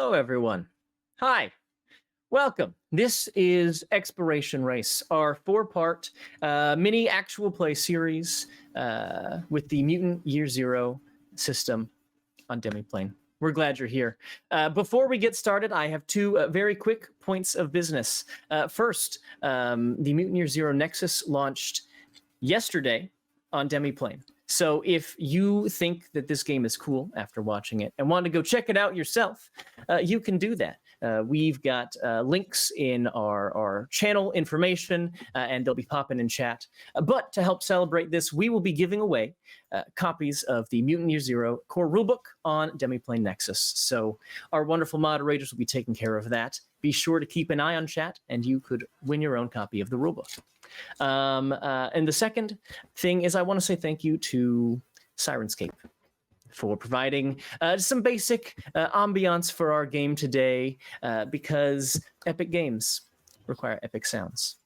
Hello, everyone. Hi. Welcome. This is Expiration Race, our 4-part mini actual play series with the Mutant Year Zero system on Demiplane. We're glad you're here. Before we get started, I have two very quick points of business. First, the Mutant Year Zero Nexus launched yesterday on Demiplane. So if you think that this game is cool after watching it and want to go check it out yourself, you can do that. We've got links in our channel information, and they'll be popping in chat. But to help celebrate this, we will be giving away copies of the Mutant Year Zero core rulebook on Demiplane Nexus. So our wonderful moderators will be taking care of that. Be sure to keep an eye on chat, and you could win your own copy of the rulebook. And the second thing is I want to say thank you to Syrinscape for providing some basic ambiance for our game today, because epic games require epic sounds.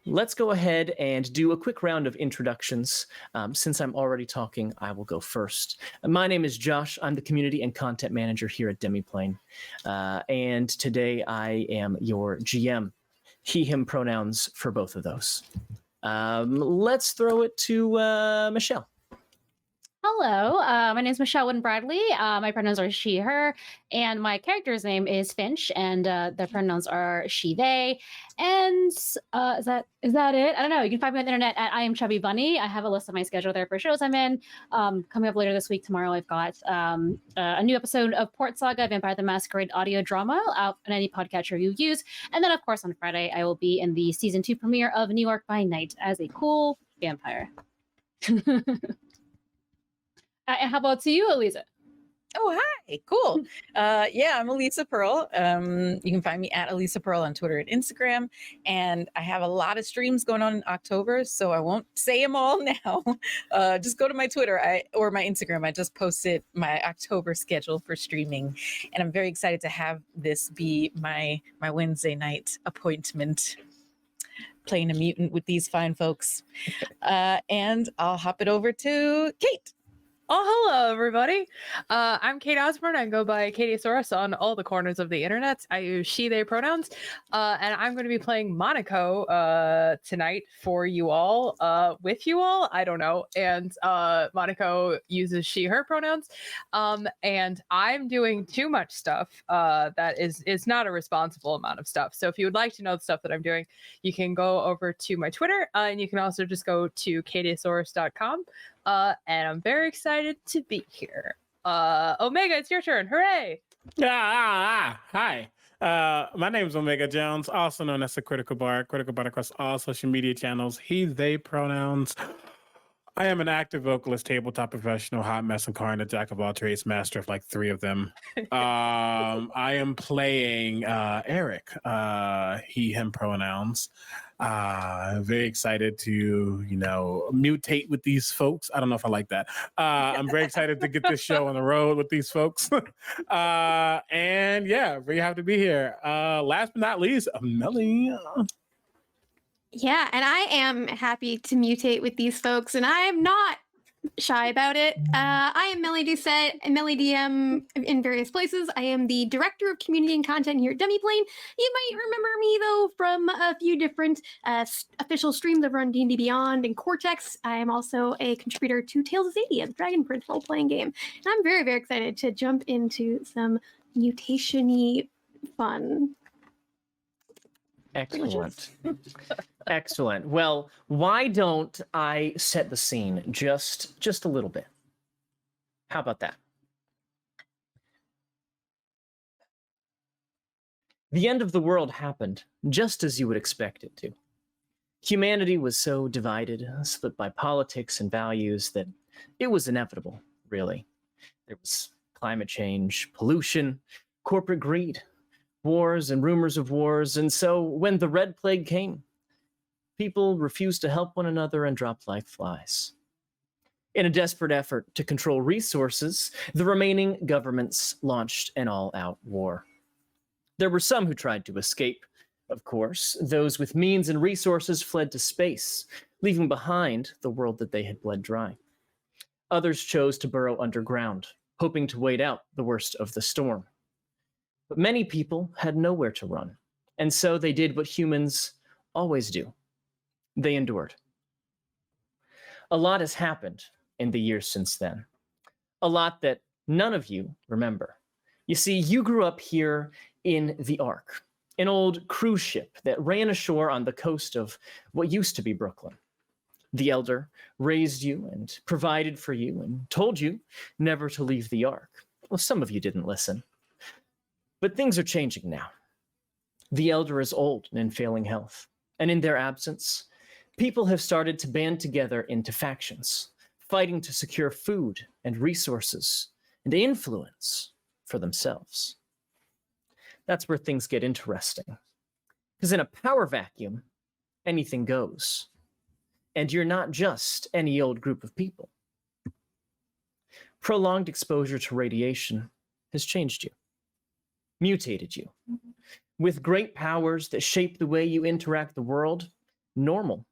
Let's go ahead and do a quick round of introductions. Since I'm already talking, I will go first. My name is Josh. I'm the community and content manager here at Demiplane. And today I am your GM. He, him pronouns for both of those. Let's throw it to Michelle. Hello, my name is Michelle Bradley. My pronouns are she, her, and my character's name is Finch, and the pronouns are she, they. And is that it? I don't know. You can find me on the internet at I am Chubby Bunny. I have a list of my schedule there for shows I'm in. Coming up later this week, tomorrow, I've got a new episode of Port Saga, Vampire the Masquerade audio drama out on any podcatcher you use. And then, of course, on Friday, I will be in the season 2 premiere of New York by Night as a cool vampire. And how about to you, Aliza? Oh, hi. Cool. Yeah, I'm Aliza Pearl. You can find me at Aliza Pearl on Twitter and Instagram. And I have a lot of streams going on in October, so I won't say them all now. Just go to my Twitter or my Instagram. I just posted my October schedule for streaming. And I'm very excited to have this be my Wednesday night appointment, playing a mutant with these fine folks. And I'll hop it over to Kate. Oh, hello, everybody. I'm Kate Osborn. I go by Catie on all the corners of the internet. I use she, they pronouns. And I'm going to be playing Monaco tonight for you all, with you all. I don't know. And Monaco uses she, her pronouns. And I'm doing too much stuff that is not a responsible amount of stuff. So if you would like to know the stuff that I'm doing, you can go over to my Twitter, and you can also just go to katiesaurus.com. And I'm very excited to be here. Omega, it's your turn. Hooray! Hi. My name is Omega Jones, also known as the Critical Bard across all social media channels. He, they pronouns. I am an active vocalist, tabletop professional, hot mess incarnate, jack of all trades, master of like 3 of them. I am playing Eryk, he, him pronouns. Very excited to, mutate with these folks. I don't know if I like that. I'm very excited to get this show on the road with these folks. And yeah, very happy to be here. Last but not least, Mellie. Yeah, and I am happy to mutate with these folks, and I am not shy about it. I am Mellie Doucette, and Mellie DM in various places. I am the Director of Community and Content here at Demiplane. You might remember me, though, from a few different official streams over on D&D Beyond and Cortex. I am also a contributor to Tales of Zadie, a Dragon Prince role-playing game. And I'm very, very excited to jump into some mutation-y fun. Excellent. Excellent. Well, why don't I set the scene just a little bit? How about that? The end of the world happened just as you would expect it to. Humanity was so divided, split by politics and values, that it was inevitable, really. There was climate change, pollution, corporate greed, wars and rumors of wars, and so when the Red Plague came, people refused to help one another and dropped like flies. In a desperate effort to control resources, the remaining governments launched an all-out war. There were some who tried to escape, of course. Those with means and resources fled to space, leaving behind the world that they had bled dry. Others chose to burrow underground, hoping to wait out the worst of the storm. But many people had nowhere to run, and so they did what humans always do. They endured. A lot has happened in the years since then. A lot that none of you remember. You see, you grew up here in the Ark, an old cruise ship that ran ashore on the coast of what used to be Brooklyn. The Elder raised you and provided for you and told you never to leave the Ark. Well, some of you didn't listen. But things are changing now. The Elder is old and in failing health, and in their absence, people have started to band together into factions, fighting to secure food and resources and influence for themselves. That's where things get interesting. Because in a power vacuum, anything goes. And you're not just any old group of people. Prolonged exposure to radiation has changed you, mutated you. With great powers that shape the way you interact the world, normal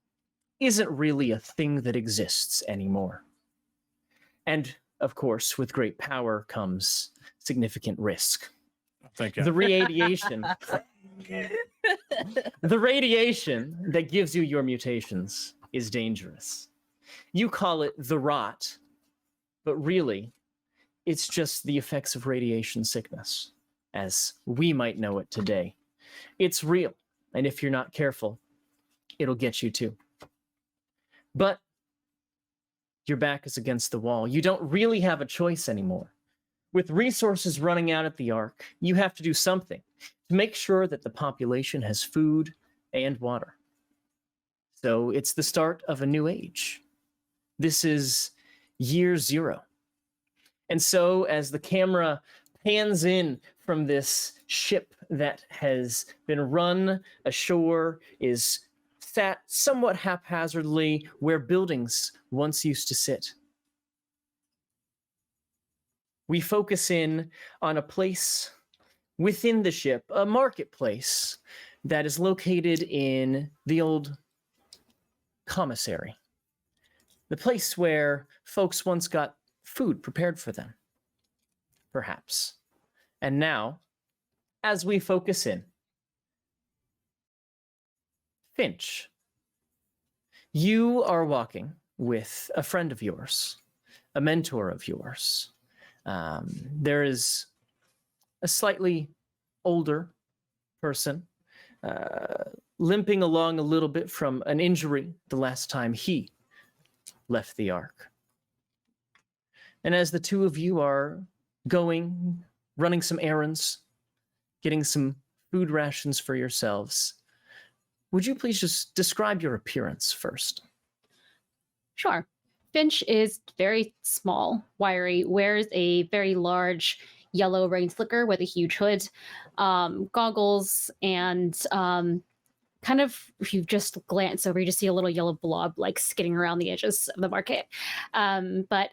isn't really a thing that exists anymore. And of course, with great power comes significant risk. Thank you. The radiation, the radiation that gives you your mutations is dangerous. You call it the rot, but really, it's just the effects of radiation sickness, as we might know it today. It's real, and if you're not careful, it'll get you too. But your back is against the wall. You don't really have a choice anymore. With resources running out at the Ark, you have to do something to make sure that the population has food and water. So it's the start of a new age. This is year 0. And so as the camera pans in from this ship that has been run ashore, is sat somewhat haphazardly where buildings once used to sit, we focus in on a place within the ship, a marketplace that is located in the old commissary, the place where folks once got food prepared for them, perhaps. And now, as we focus in, Finch, you are walking with a friend of yours, a mentor of yours. There is a slightly older person limping along a little bit from an injury the last time he left the Ark. And as the two of you are going, running some errands, getting some food rations for yourselves, would you please just describe your appearance first? Sure. Finch is very small, wiry, wears a very large yellow rain slicker with a huge hood, goggles, and kind of, if you just glance over, you just see a little yellow blob like skidding around the edges of the market. But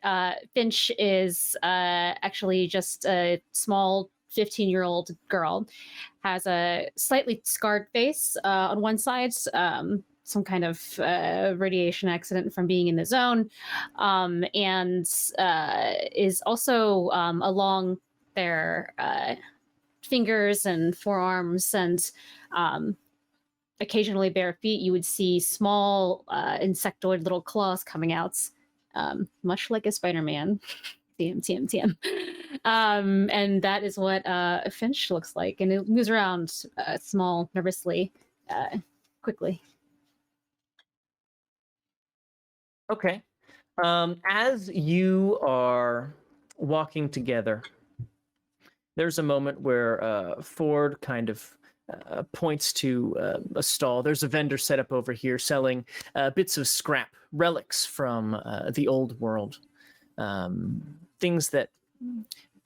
Finch is actually just a small 15-year-old girl, has a slightly scarred face on one side, some kind of radiation accident from being in the zone, and is also along their fingers and forearms and occasionally bare feet. You would see small insectoid little claws coming out, much like a Spider-Man. TM. And that is what Finch looks like. And it moves around small, nervously, quickly. Okay. As you are walking together, there's a moment where Ford kind of points to a stall. There's a vendor set up over here selling bits of scrap, relics from the old world. Things that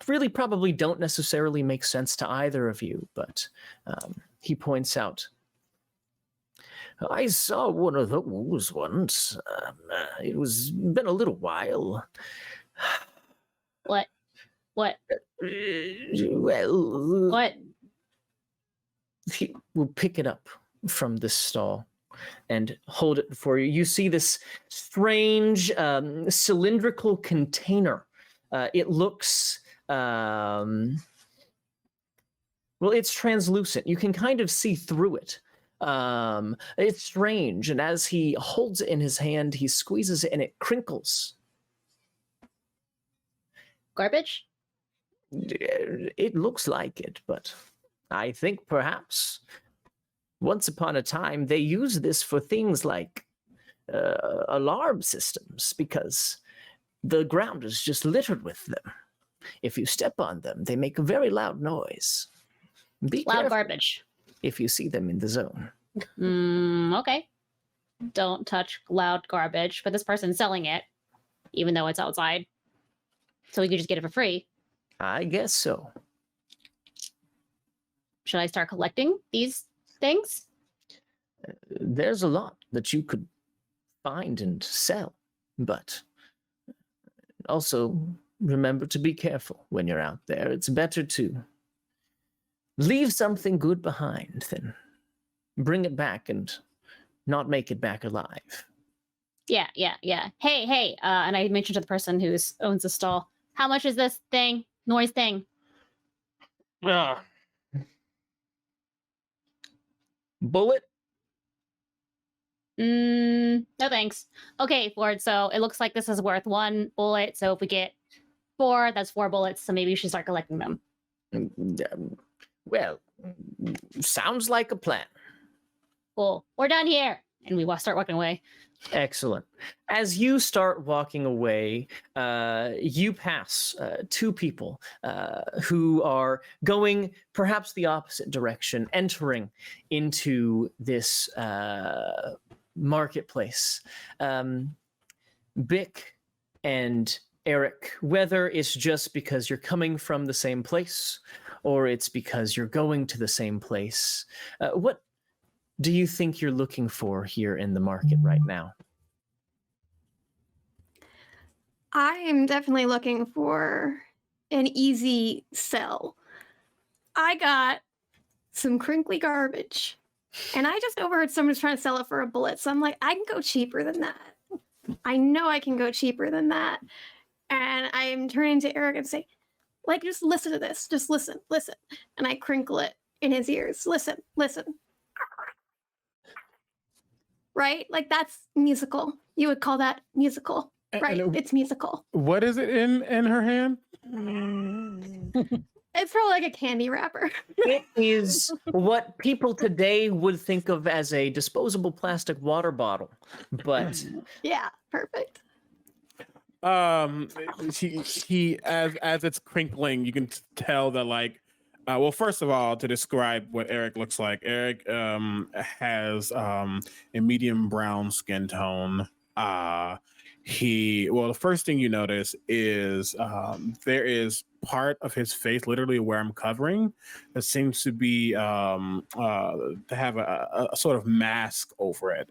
really probably don't necessarily make sense to either of you, but he points out, I saw one of those once. It was been a little while. What? Well, What? He will pick it up from this stall and hold it before you. You see this strange cylindrical container It looks it's translucent. You can kind of see through it. It's strange, and as he holds it in his hand, he squeezes it and it crinkles. Garbage? It looks like it, but I think perhaps once upon a time they used this for things like alarm systems, because the ground is just littered with them. If you step on them, they make a very loud noise. Be Loud careful garbage. if you see them in the zone. Okay. Don't touch loud garbage, but this person's selling it, even though it's outside. So we could just get it for free. I guess so. Should I start collecting these things? There's a lot that you could find and sell, but also remember to be careful when you're out there. It's better to leave something good behind than bring it back and not make it back alive. Yeah. Hey, and I mentioned to the person who owns the stall, how much is this thing? Noise thing? Bullet? No thanks. Okay, Ford, so it looks like this is worth 1 bullet, so if we get 4, that's 4 bullets, so maybe we should start collecting them. Well, sounds like a plan. Cool. We're done here. And we start walking away. Excellent. As you start walking away, you pass 2 people who are going perhaps the opposite direction, entering into this marketplace. Bick and Eryk, whether it's just because you're coming from the same place or it's because you're going to the same place, what do you think you're looking for here in the market right now? I am definitely looking for an easy sell. I got some crinkly garbage, and I just overheard someone's trying to sell it for a bullet. So I'm like, I can go cheaper than that. I know I can go cheaper than that. And I'm turning to Eryk and say, like, just listen to this. Just listen. And I crinkle it in his ears. Listen. Right? Like, that's musical. You would call that musical, right? It's musical. What is it in her hand? It's probably like a candy wrapper. It is what people today would think of as a disposable plastic water bottle, but Yeah, perfect. He as it's crinkling, you can tell that, like, well, first of all, to describe what Eryk looks like, Eryk has a medium brown skin tone. The first thing you notice is there is part of his face, literally where I'm covering, that seems to be to have a sort of mask over it,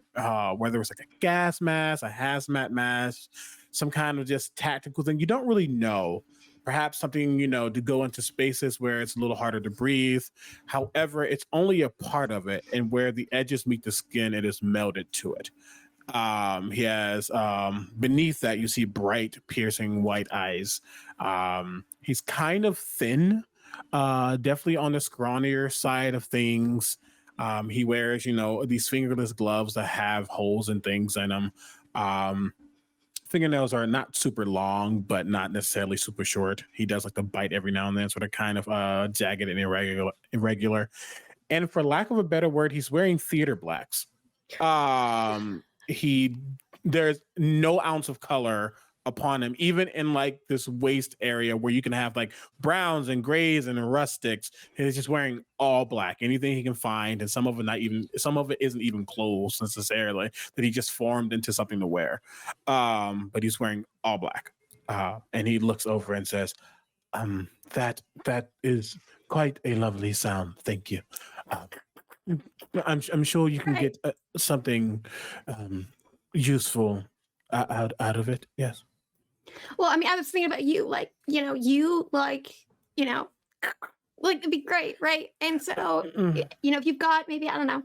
whether it's like a gas mask, a hazmat mask, some kind of just tactical thing. You don't really know. Perhaps something, to go into spaces where it's a little harder to breathe. However, it's only a part of it, and where the edges meet the skin, it is melded to it. He has beneath that, you see bright, piercing white eyes. He's kind of thin, definitely on the scrawnier side of things. He wears, these fingerless gloves that have holes and things in them. Fingernails are not super long, but not necessarily super short. He does like to bite every now and then, so they're kind of jagged and irregular. And for lack of a better word, he's wearing theater blacks. There's no ounce of color upon him, even in like this waist area where you can have like browns and grays and rustics. He's just wearing all black, anything he can find, and some of it isn't even clothes necessarily, that he just formed into something to wear. But he's wearing all black, and he looks over and says, "That is quite a lovely sound. Thank you. I'm sure you can get something used out of it." Yes. Well, I mean, I was thinking about you, like, it'd be great, right? And so, if you've got maybe, I don't know,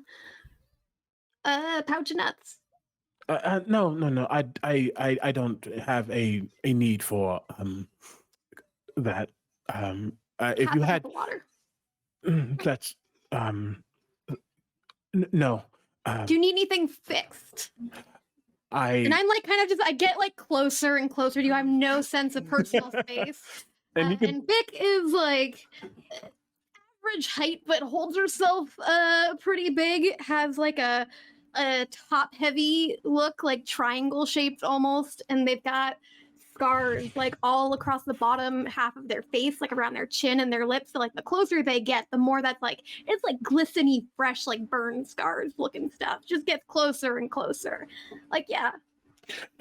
a pouch of nuts. No. I don't have a need for that if Half you of had the water. that's no. Do you need anything fixed? And I'm like kind of just I get like closer and closer to you. I have no sense of personal space. And you can And Vic is like average height, but holds herself pretty big. Has like a top heavy look, like triangle shaped almost, and they've got scars like all across the bottom half of their face, like around their chin and their lips. So like the closer they get, the more that's like it's like glistening, fresh, like burn scars looking stuff. Just gets closer and closer. Like, yeah.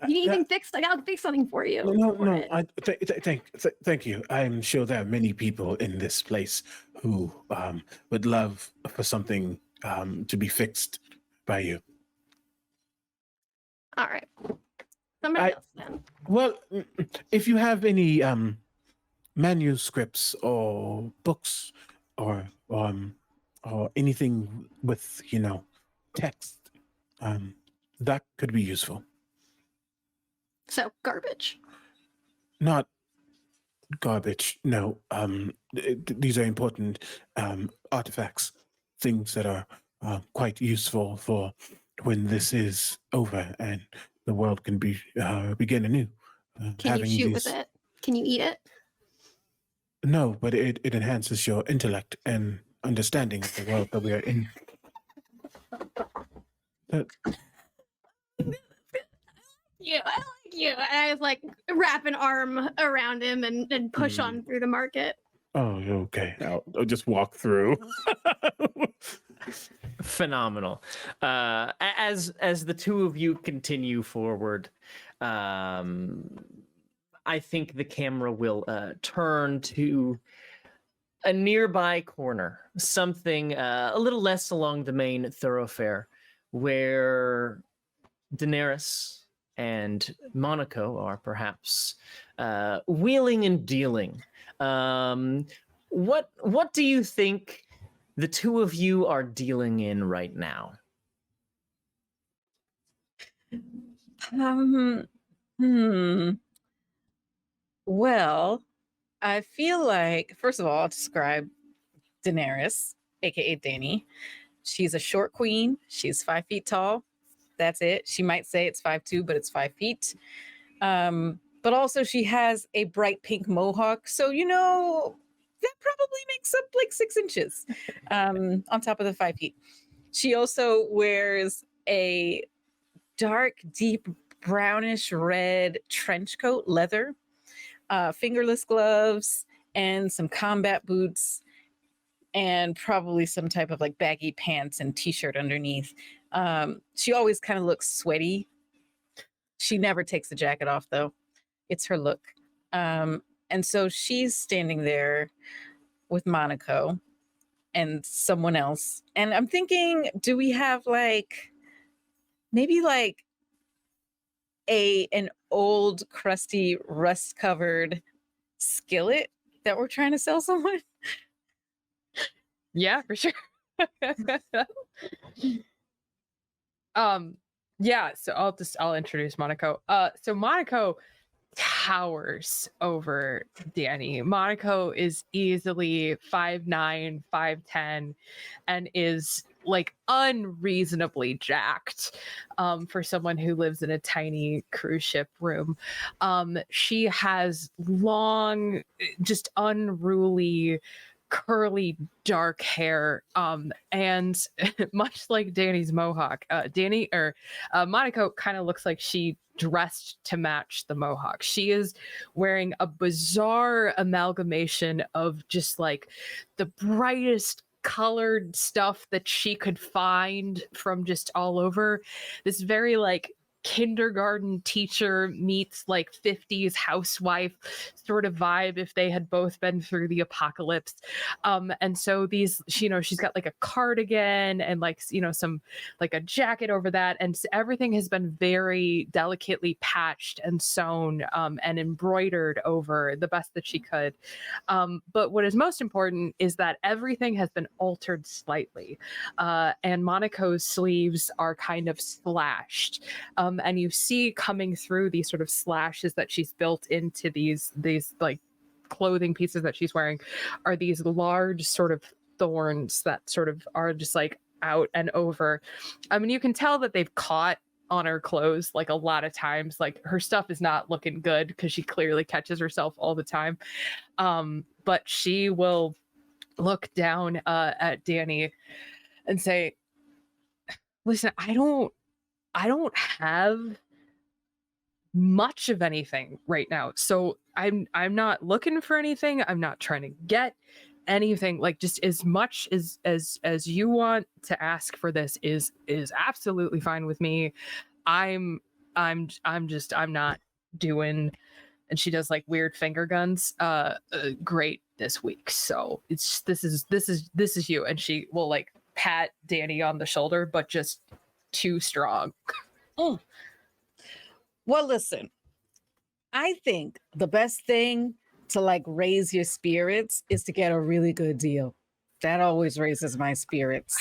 You need anything fixed? I gotta fix something for you. No. Thank you. I'm sure there are many people in this place who would love for something to be fixed by you. All right. Somebody else then. Well, if you have any manuscripts or books or anything with text, that could be useful. So garbage. Not garbage. No. These are important artifacts, things that are quite useful for when this is over and the world can be begin anew. Can you shoot with it? Can you eat it? No, but it enhances your intellect and understanding of the world that we are in. Yeah, I like you. And I was like wrap an arm around him and push on through the market. Oh, okay. I'll just walk through. Phenomenal. As the two of you continue forward, I think the camera will turn to a nearby corner, something a little less along the main thoroughfare, where Danerys and Monaco are perhaps wheeling and dealing. What do you think the two of you are dealing in right now? Well, I feel like, first of all, I'll describe Daenerys, aka Dany. She's a short queen. She's 5 feet tall. That's it. She might say it's 5'2", but it's 5 feet. But also she has a bright pink mohawk. So, that probably makes up like 6 inches on top of the 5 feet. She also wears a dark, deep brownish red trench coat, leather, fingerless gloves, and some combat boots, and probably some type of like baggy pants and t-shirt underneath. She always kind of looks sweaty. She never takes the jacket off though. It's her look. And so she's standing there with Monaco and someone else. And I'm thinking, do we have maybe an old crusty rust covered skillet that we're trying to sell someone? Yeah, for sure. Yeah, so I'll introduce Monaco. So Monaco towers over Dany. Monaco is easily 5'9", 5'10", and is like unreasonably jacked for someone who lives in a tiny cruise ship room. She has long, just unruly, curly dark hair, and much like Dany's mohawk, Monaco kind of looks like she dressed to match the mohawk. She is wearing a bizarre amalgamation of just like the brightest colored stuff that she could find from just all over. This very like kindergarten teacher meets like 50s housewife sort of vibe if they had both been through the apocalypse. And so these, she's got like a cardigan and like, some like a jacket over that. And everything has been very delicately patched and sewn and embroidered over the best that she could. But what is most important is that everything has been altered slightly. And Monaco's sleeves are kind of slashed. And you see coming through these sort of slashes that she's built into these like clothing pieces that she's wearing are these large sort of thorns that sort of are just like out and over. I mean, you can tell that they've caught on her clothes like a lot of times. Like her stuff is not looking good because she clearly catches herself all the time. But she will look down at Dany and say, listen, I don't have much of anything right now, so I'm not looking for anything. I'm not trying to get anything. Like, just as much as you want to ask for this is absolutely fine with me. I'm not doing, and she does like weird finger guns, great this week. So it's this is you. And she will like pat Dany on the shoulder, but just too strong. Mm. Well, listen, I think the best thing to like raise your spirits is to get a really good deal. That always raises my spirits.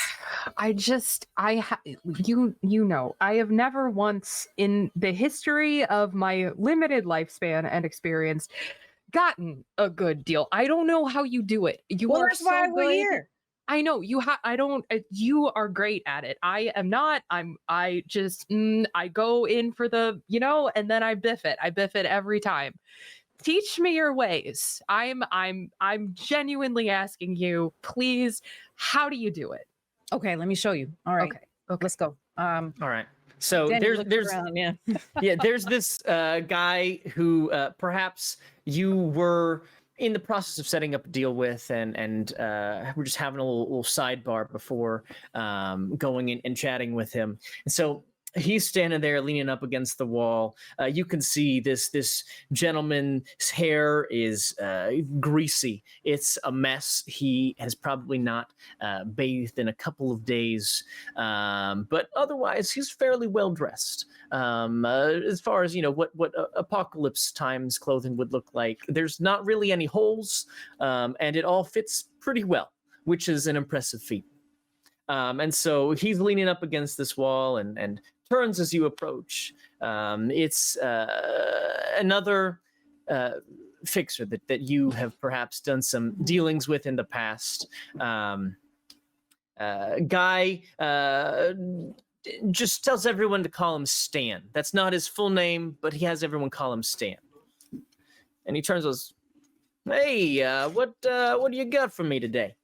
You know, I have never once in the history of my limited lifespan and experience gotten a good deal. I don't know how you do it. That's so why we're good. here. I know you you are great at it. I am not. I go in for the, and then I biff it every time. Teach me your ways. I'm genuinely asking you, please, how do you do it? Okay, let me show you. All right. Okay. Let's go. All right. So Danny there's around, yeah. yeah, there's this guy who perhaps you were in the process of setting up a deal with, and we're just having a little sidebar before going in and chatting with him. And so he's standing there leaning up against the wall. You can see this gentleman's hair is greasy. It's a mess. He has probably not bathed in a couple of days, but otherwise he's fairly well dressed. As far as what apocalypse times clothing would look like, there's not really any holes, and it all fits pretty well, which is an impressive feat. And so he's leaning up against this wall and turns as you approach. It's another fixer that you have perhaps done some dealings with in the past. Guy just tells everyone to call him Stan. That's not his full name, but he has everyone call him Stan. And he turns and goes, "Hey, what do you got for me today?"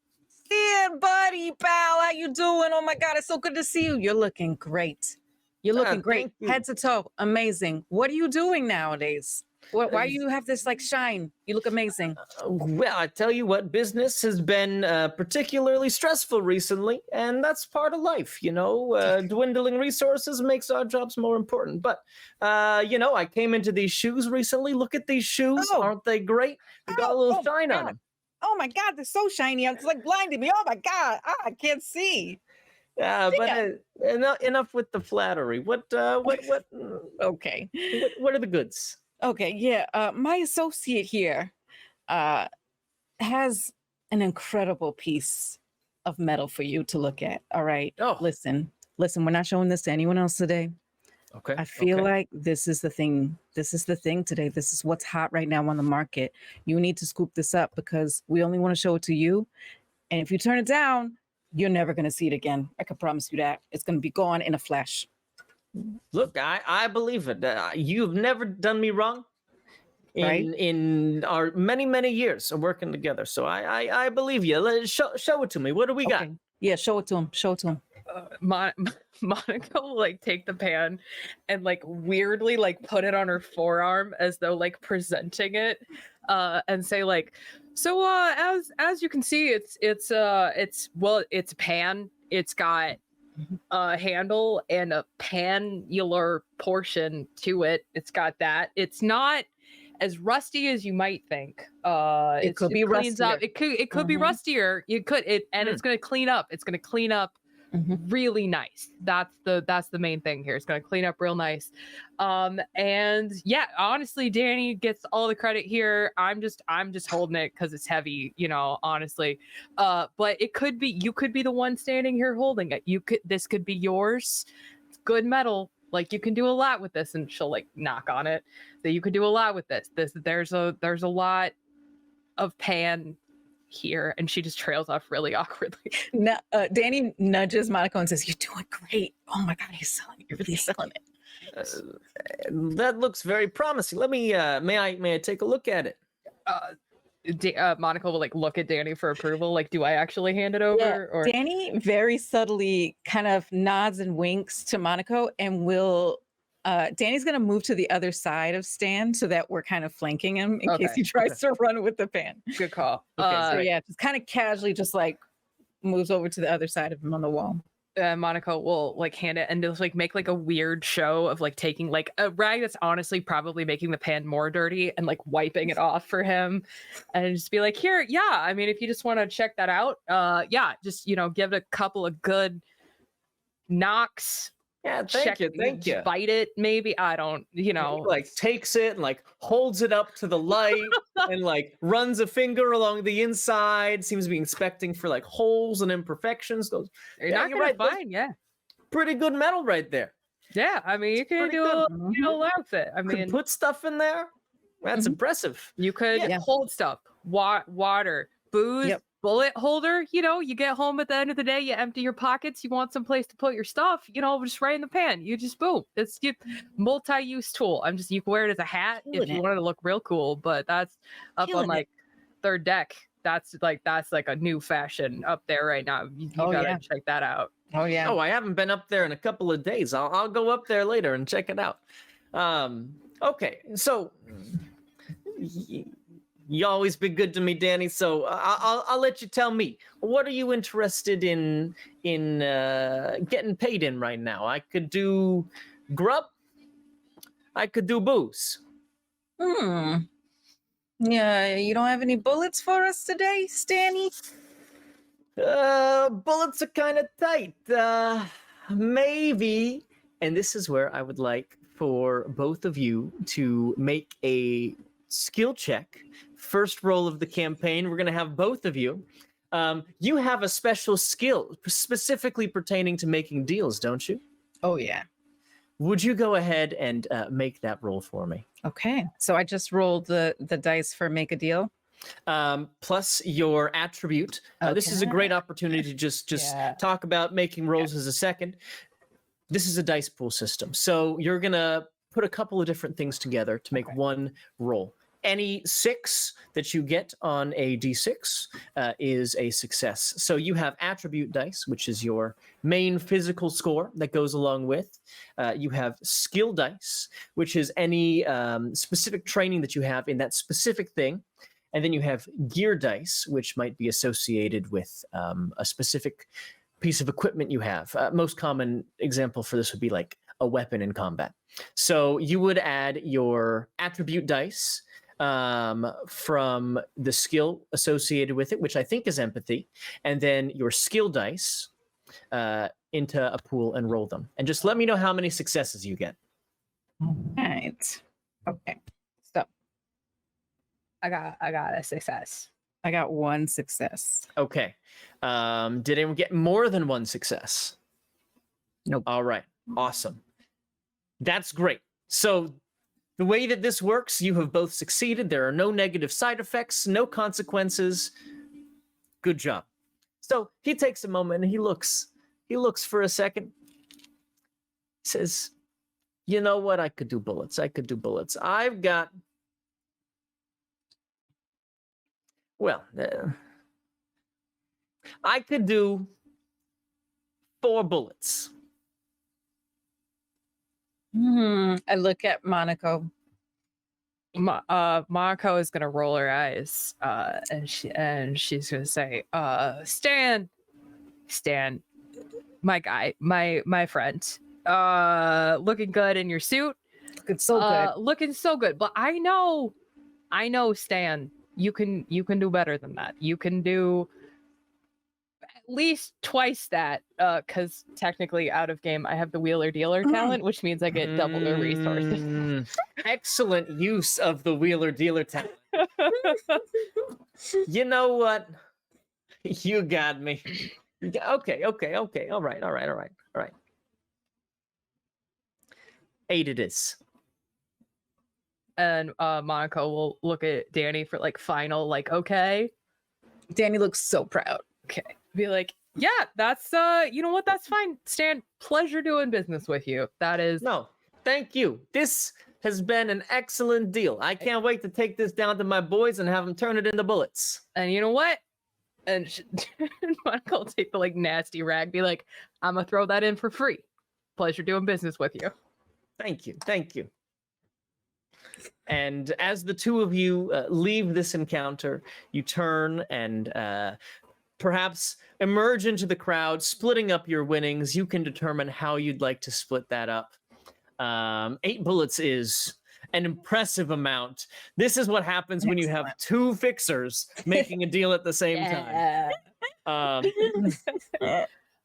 Stan, buddy, pal, how you doing? Oh my God, it's so good to see you. You're looking great. You're looking great, thank you. head to toe, amazing. What are you doing nowadays? Why do you have this like shine? You look amazing. Well, I tell you what, business has been particularly stressful recently, and that's part of life, Dwindling resources makes our jobs more important. But, I came into these shoes recently. Look at these shoes. Oh. Aren't they great? They got a little shine on them. Oh my God, they're so shiny. It's like blinding me. Oh my God, I can't see. But enough with the flattery. What? Okay. What are the goods? Okay, yeah. My associate here has an incredible piece of metal for you to look at. All right. Oh. Listen, we're not showing this to anyone else today. Okay. I feel like this is the thing. This is the thing today. This is what's hot right now on the market. You need to scoop this up because we only want to show it to you. And if you turn it down, you're never going to see it again. I can promise you that. It's going to be gone in a flash. Look, I believe it. You've never done me wrong in our many years of working together. So I believe you. Show it to me. What do we got? Yeah, show it to him. Show it to him. Monaco will like take the pan and like weirdly like put it on her forearm as though like presenting it, and say like, so as you can see, it's a pan. It's got a handle and a panular portion to it. It's got that. It's not as rusty as you might think. It could be rustier. It could be rustier. It's going to clean up. It's going to clean up really nice. That's the main thing here. It's going to clean up real nice. And yeah, honestly, Dany gets all the credit here. I'm just holding it because it's heavy, honestly. But you could be the one standing here holding it. This could be yours. It's good metal. Like you can do a lot with this, and she'll like knock on it. So you could do a lot with this. There's a lot of pan here, and she just trails off really awkwardly. Danny nudges Monaco and says, "You're doing great. Oh my god, you're really selling it." That looks very promising. Let me may I take a look at it? Monaco will like look at Danny for approval. Like, do I actually hand it over? Or Danny very subtly kind of nods and winks to Monaco, and will. Danny's gonna move to the other side of Stan so that we're kind of flanking him in case he tries to run with the pan. good call. So yeah, just kind of casually, just like moves over to the other side of him on the wall. Monaco will like hand it and just like make like a weird show of like taking like a rag that's honestly probably making the pan more dirty and like wiping it off for him, and just be like, here, yeah, I mean, if you just want to check that out, yeah, just give it a couple of good knocks. Yeah, thank you. Bite it, maybe. I don't, He, like takes it and like holds it up to the light and like runs a finger along the inside. Seems to be inspecting for like holes and imperfections. Goes, you're not gonna find, pretty good metal right there. Yeah, I mean, you can do a little outfit. I mean, put stuff in there. That's impressive. You could hold stuff, water, booze. Bullet holder, you get home at the end of the day, you empty your pockets, you want some place to put your stuff, just right in the pan. You just boom. It's a multi-use tool. you can wear it as a hat if you wanted to look real cool, but that's up on like third deck. That's like a new fashion up there right now. You gotta check that out. Oh yeah. Oh, I haven't been up there in a couple of days. I'll go up there later and check it out. Okay, so you always been good to me, Danny. So I'll let you tell me. What are you interested in getting paid in right now? I could do grub. I could do booze. Yeah, you don't have any bullets for us today, Stanny? Bullets are kind of tight. Maybe. And this is where I would like for both of you to make a skill check. First roll of the campaign. We're going to have both of you. You have a special skill specifically pertaining to making deals, don't you? Oh, yeah. Would you go ahead and make that roll for me? Okay. So I just rolled the dice for make a deal. Plus your attribute. This is a great opportunity to just talk about making rolls as a second. This is a dice pool system. So you're going to put a couple of different things together to make one roll. Any 6 that you get on a d6 is a success. So you have attribute dice, which is your main physical score that goes along with. You have skill dice, which is any specific training that you have in that specific thing. And then you have gear dice, which might be associated with a specific piece of equipment you have. Most common example for this would be like a weapon in combat. So you would add your attribute dice from the skill associated with it, which I think is empathy, and then your skill dice into a pool and roll them. And just let me know how many successes you get. All right. Okay. So I got a success. I got 1 success. Okay. Did anyone get more than 1 success? Nope. All right. Awesome. That's great. So the way that this works, you have both succeeded. There are no negative side effects, no consequences. Good job. So he takes a moment and he looks for a second. He says, you know what? I could do bullets. I've got, I could do 4 bullets. I look at Monaco. Monaco is gonna roll her eyes, and she's gonna say, Stan, my guy, my friend, looking good in your suit, looking so good. But I know, Stan, you can do better than that. You can do at least twice that, because technically out of game I have the wheeler dealer talent, which means I get double the resources. Excellent use of the wheeler dealer talent. You know what? You got me. Okay. All right. 8 it is. And Monaco will look at Danny for like final, like, okay. Danny looks so proud. Okay. Be like, yeah, that's you know what, that's fine. Stan, pleasure doing business with you. That is No, thank you. This has been an excellent deal. I can't wait to take this down to my boys and have them turn it into bullets. and you know what? And Monaco will take the like nasty rag, be like, I'm gonna throw that in for free. Pleasure doing business with you. Thank you. Thank you. And as the two of you leave this encounter, you turn and perhaps emerge into the crowd, splitting up your winnings. You can determine how you'd like to split that up. 8 bullets is an impressive amount. This is what happens when you have 2 fixers making a deal at the same time.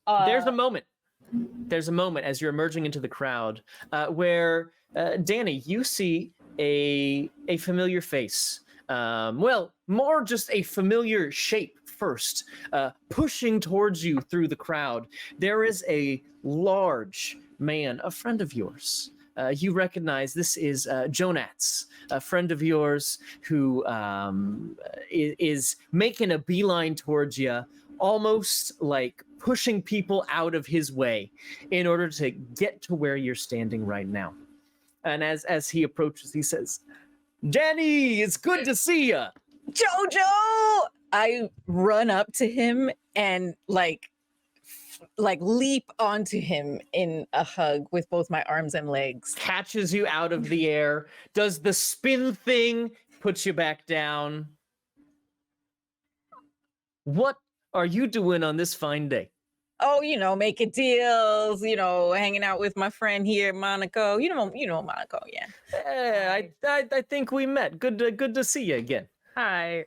There's a moment. There's a moment as you're emerging into the crowd where, Danny, you see a familiar face. Well, more just a familiar shape first, pushing towards you through the crowd. There is a large man, a friend of yours. You recognize this is Jonats, a friend of yours who is making a beeline towards you, almost like pushing people out of his way in order to get to where you're standing right now. And as he approaches, he says, Danny, it's good to see you. Jojo! I run up to him and like leap onto him in a hug with both my arms and legs. Catches you out of the air, does the spin thing, puts you back down. What are you doing on this fine day? Oh, making deals, hanging out with my friend here, Monaco. You know Monaco, yeah. I think we met. Good to see you again. Hi.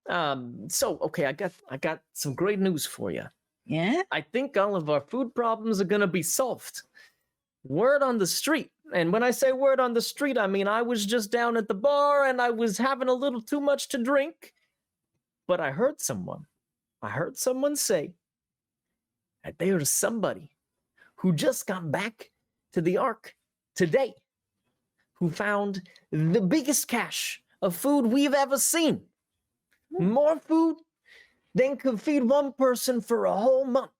So okay, I got some great news for you. Yeah? I think all of our food problems are gonna be solved. Word on the street, and when I say word on the street, I mean I was just down at the bar and I was having a little too much to drink, but I heard someone say that there is somebody who just got back to the Ark today, who found the biggest cache of food we've ever seen. More food than could feed one person for a whole month.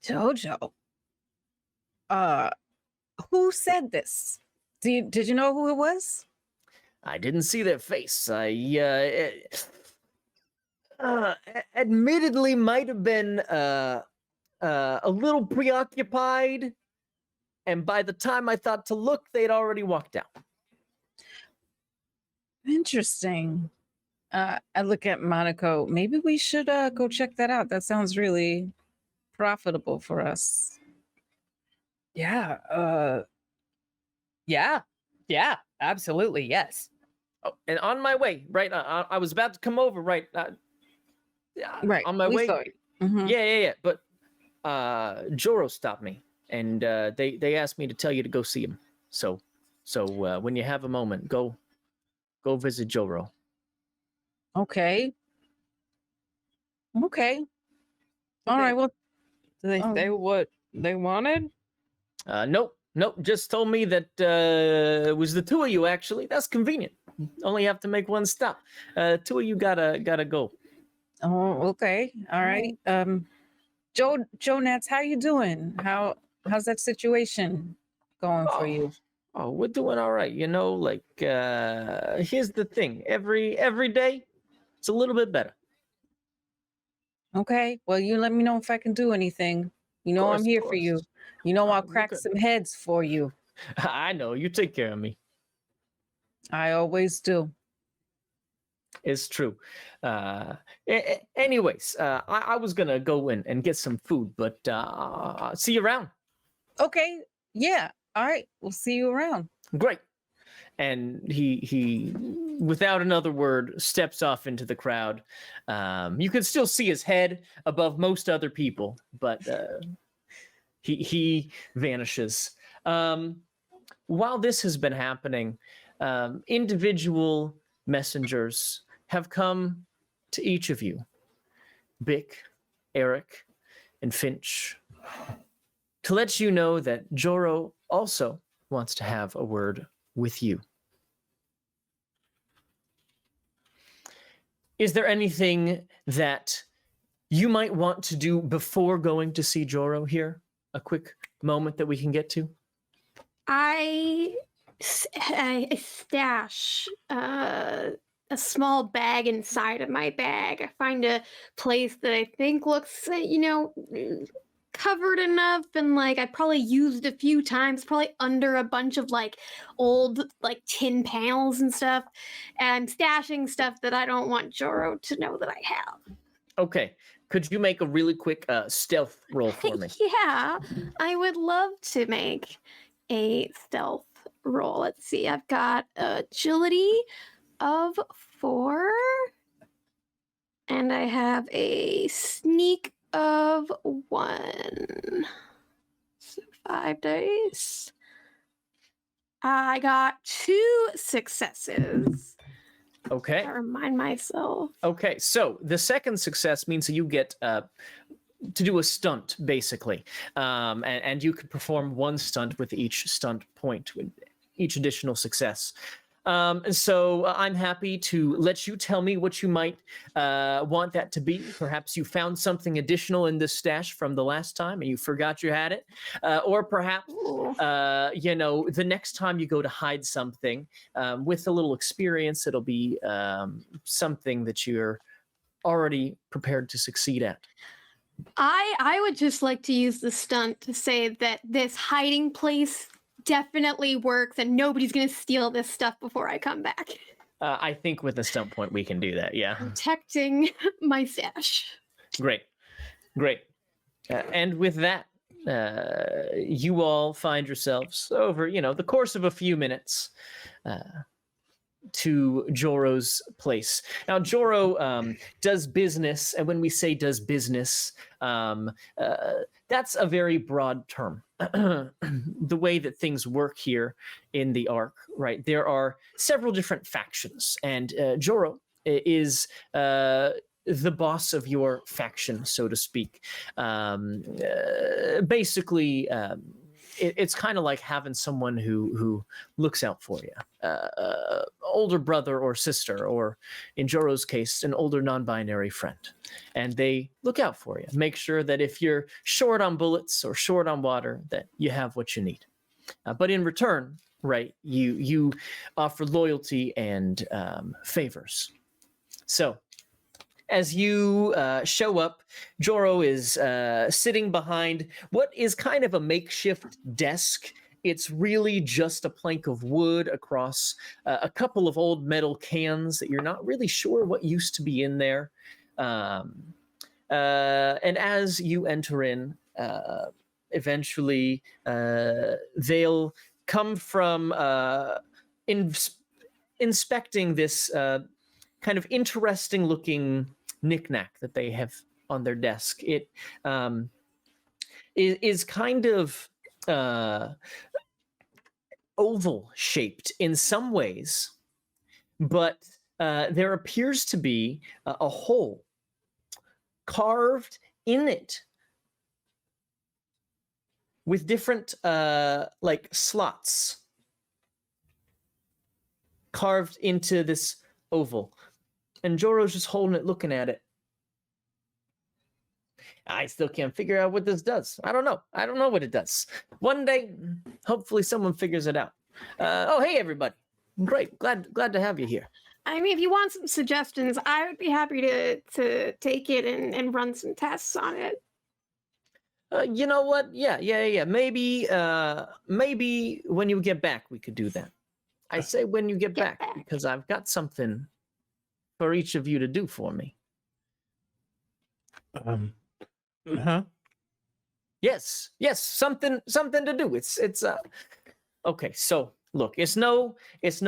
Jojo. Who said this? Did you know who it was? I didn't see their face. Admittedly might have been a little preoccupied, and by the time I thought to look, they'd already walked out. Interesting. I look at Monaco. Maybe we should go check that out. That sounds really profitable for us. Yeah. Yeah, absolutely. Yes. Oh, and on my way, right? I was about to come over, right? Right. On my we way. saw it. Mhm. Yeah. But Joro stopped me, and they asked me to tell you to go see him. So when you have a moment, go visit Joro. Okay. All They- right. Well, Did they say what they wanted? Nope. Just told me that it was the two of you. Actually, that's convenient. Only have to make one stop. 2 of you gotta go. oh, okay. All right. Joe Nats, how you doing? How's that situation going for you? Oh, we're doing all right. Here's the thing. Every day, it's a little bit better. Okay. Well, you let me know if I can do anything. Course, I'm here for you. I'll you're crack good. some heads for you. I know. You take care of me. I always do. It's true. Anyways, I was gonna go in and get some food, but see you around. Okay. Yeah. All right. We'll see you around. Great. And he without another word steps off into the crowd. You can still see his head above most other people, but he vanishes. While this has been happening, individual messengers have come to each of you, Bick, Eryk, and Finch, to let you know that Joro also wants to have a word with you. Is there anything that you might want to do before going to see Joro here? A quick moment that we can get to? I stash a small bag inside of my bag. I find a place that I think looks, covered enough, and like I probably used a few times, probably under a bunch of like old like tin panels and stuff. And I'm stashing stuff that I don't want Joro to know that I have. Okay. Could you make a really quick stealth roll for me? Yeah, I would love to make a stealth roll. Let's see. I've got agility of 4, and I have a sneak of 1. So 5 dice. I got 2 successes. Okay. I remind myself. Okay, so the second success means that you get to do a stunt, basically. And you can perform 1 stunt with each stunt point, with each additional success. And so I'm happy to let you tell me what you might want that to be. Perhaps you found something additional in this stash from the last time and you forgot you had it. Or perhaps, the next time you go to hide something, with a little experience, it'll be something that you're already prepared to succeed at. I would just like to use the stunt to say that this hiding place definitely works and nobody's going to steal this stuff before I come back. I think with a stunt point, we can do that, yeah. Protecting my stash. Great. And with that, you all find yourselves over, the course of a few minutes to Joro's place. Now, Joro does business, and when we say does business, that's a very broad term. The way that things work here in the Ark, right? There are several different factions, and Joro is the boss of your faction, so to speak. Basically, it's kind of like having someone who looks out for you. Older brother or sister, or in Joro's case, an older non-binary friend. And they look out for you. Make sure that if you're short on bullets or short on water, that you have what you need. But in return, right, you offer loyalty and favors. So, as you show up, Joro is sitting behind what is kind of a makeshift desk. It's really just a plank of wood across a couple of old metal cans that you're not really sure what used to be in there. And as you enter in, eventually they'll come from inspecting this kind of interesting looking knickknack that they have on their desk. It is kind of oval shaped in some ways, but there appears to be a hole carved in it with different like slots carved into this oval. And Joro's just holding it, looking at it. I still can't figure out what this does. I don't know what it does. One day, hopefully someone figures it out. Oh, hey, everybody. Great. Glad to have you here. I mean, if you want some suggestions, I would be happy to take it and run some tests on it. You know what? Yeah. Maybe when you get back, we could do that. I say when you get back, because I've got something for each of you to do for me. Yes, something to do. It's okay. So look, it's no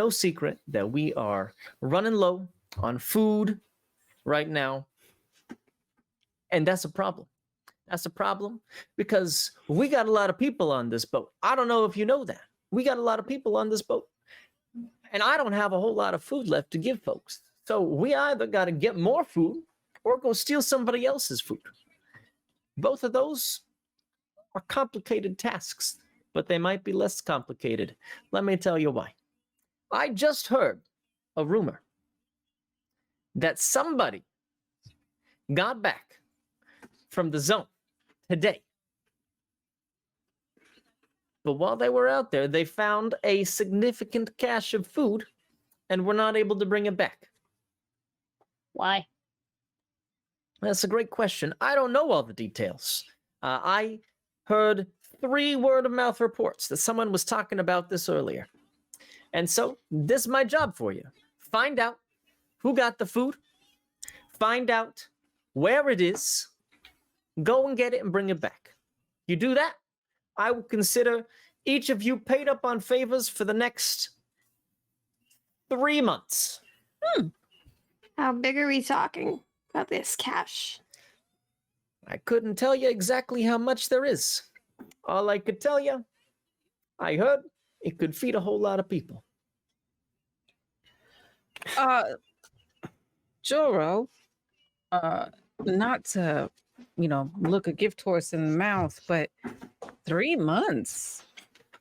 secret that we are running low on food right now, and that's a problem. That's a problem because we got a lot of people on this boat. I don't know if you know that. We got a lot of people on this boat, and I don't have a whole lot of food left to give folks. So we either got to get more food or go steal somebody else's food. Both of those are complicated tasks, but they might be less complicated. Let me tell you why. I just heard a rumor that somebody got back from the zone today. But while they were out there, they found a significant cache of food and were not able to bring it back. Why? That's a great question. I don't know all the details. I heard 3 word-of-mouth reports that someone was talking about this earlier. And so, this is my job for you. Find out who got the food, find out where it is, go and get it and bring it back. You do that, I will consider each of you paid up on favors for the next 3 months. How big are we talking about this cash? I couldn't tell you exactly how much there is. All I could tell you, I heard it could feed a whole lot of people. Joro, not to, look a gift horse in the mouth, but 3 months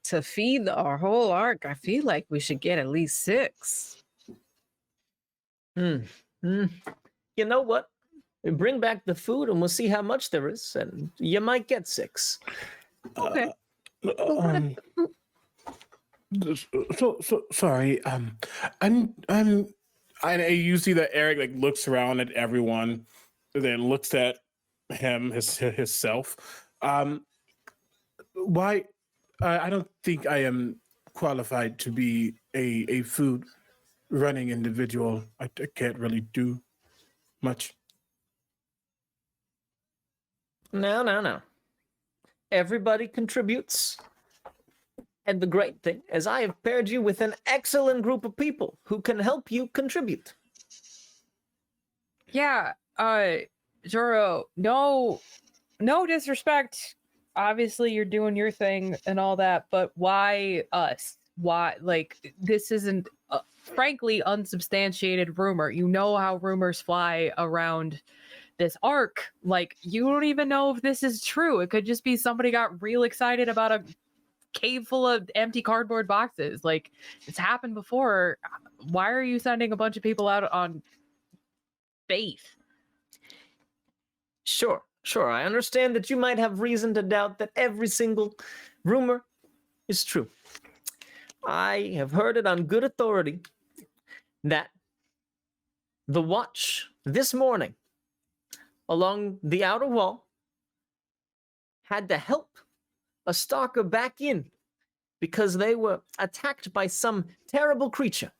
to feed our whole arc, I feel like we should get at least 6. You know what? Bring back the food and we'll see how much there is, and you might get 6. Okay. So sorry. You see that Eryk like looks around at everyone, then looks at him himself. Why? I don't think I am qualified to be a food running individual. I can't really do much. No. Everybody contributes. And the great thing is I have paired you with an excellent group of people who can help you contribute. Yeah, Joro, no disrespect. Obviously, you're doing your thing and all that, but why us? Why, this isn't, frankly, unsubstantiated rumor. You know how rumors fly around this arc. You don't even know if this is true. It could just be somebody got real excited about a cave full of empty cardboard boxes. It's happened before. Why are you sending a bunch of people out on faith? Sure. I understand that you might have reason to doubt that every single rumor is true. I have heard it on good authority that the watch this morning along the outer wall had to help a stalker back in because they were attacked by some terrible creature.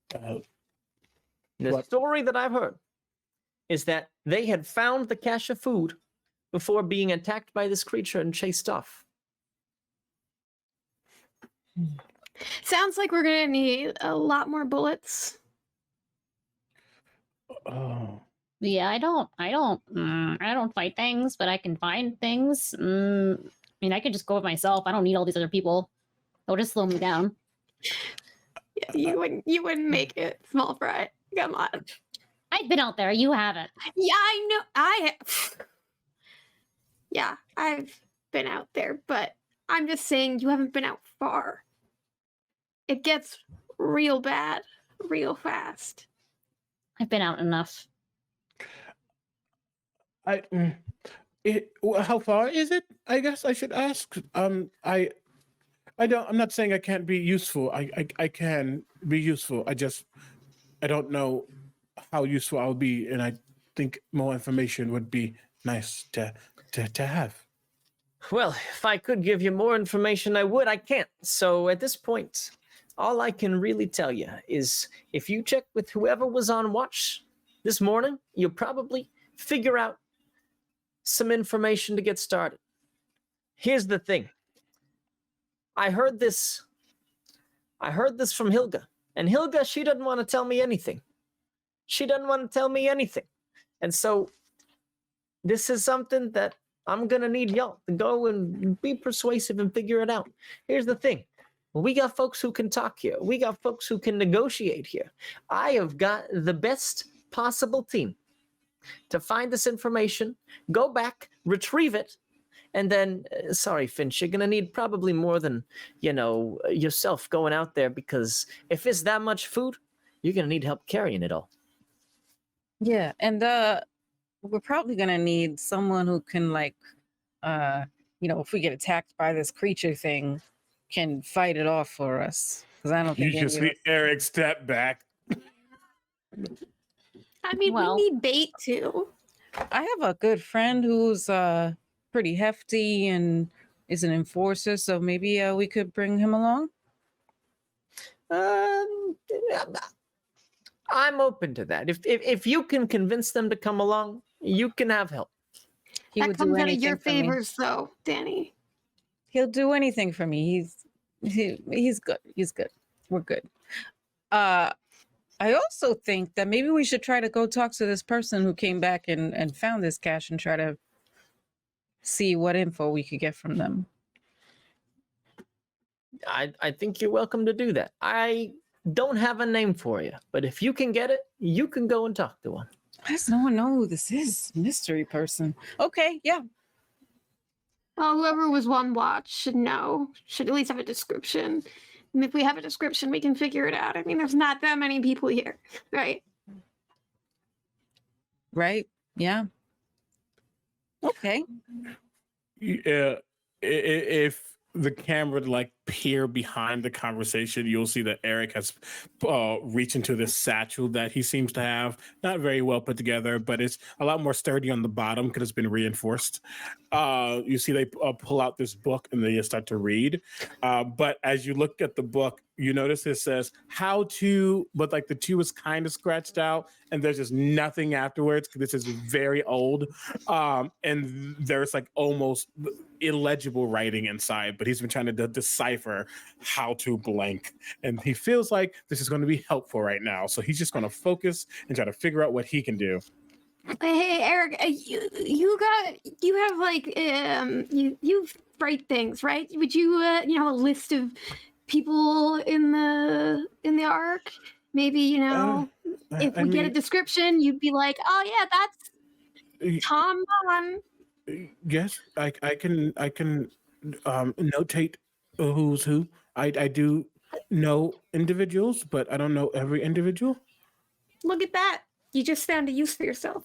The story that I've heard is that they had found the cache of food before being attacked by this creature and chased off. Sounds like we're gonna need a lot more bullets. Oh. Yeah, I don't fight things, but I can find things. I could just go with myself. I don't need all these other people. They'll just slow me down. Yeah, you wouldn't make it, small fry. Come on. I've been out there. You haven't. Yeah, I know. Yeah, I've been out there, but I'm just saying you haven't been out far. It gets real bad, real fast. I've been out enough. How far is it? I guess I should ask. I'm not saying I can't be useful. I can be useful. I don't know how useful I'll be, and I think more information would be nice to have. Well, if I could give you more information, I would. I can't. So at this point, all I can really tell you is if you check with whoever was on watch this morning, you'll probably figure out some information to get started. Here's the thing. I heard this from Hilga. And Hilga, she doesn't want to tell me anything. And so this is something that I'm going to need y'all to go and be persuasive and figure it out. Here's the thing. We got folks who can talk here. We got folks who can negotiate here. I have got the best possible team to find this information, go back, retrieve it, And then, sorry, Finch, you're gonna need probably more than, yourself going out there, because if it's that much food, you're gonna need help carrying it all. Yeah, and we're probably gonna need someone who can if we get attacked by this creature thing, can fight it off for us. Because I don't You think just see Eryk step back. I mean, Well- we need bait too. I have a good friend who's pretty hefty and is an enforcer, so maybe we could bring him along. I'm open to that. If you can convince them to come along, you can have help. He That would do comes out of anything your for me. favors, though, Danny. He'll do anything for me. He's good. He's good. We're good. I also think that maybe we should try to go talk to this person who came back and found this cache and try to see what info we could get from them. I think you're welcome to do that. I don't have a name for you, but if you can get it, you can go and talk to him. Why does no one know who this is? Mystery person. Okay, yeah. Well, whoever was on watch should know, should at least have a description. And if we have a description, we can figure it out. I mean, there's not that many people here, right? Right? Yeah. Okay. If the camera peer behind the conversation, you'll see that Eryk has reached into this satchel that he seems to have. Not very well put together, but it's a lot more sturdy on the bottom because it's been reinforced. You see they pull out this book and they start to read. But as you look at the book, you notice it says how to, but the two is kind of scratched out and there's just nothing afterwards because this is very old. And there's almost illegible writing inside, but he's been trying to decipher how to blank. And he feels like this is going to be helpful right now. So he's just going to focus and try to figure out what he can do. Hey, Eryk, you write things, right? Would you have a list of people in the arc? Maybe if we get a description, you'd be like, oh yeah, that's Tom Bond. Yes, I can notate who's who. I do know individuals, but I don't know every individual. Look at that. You just found a use for yourself.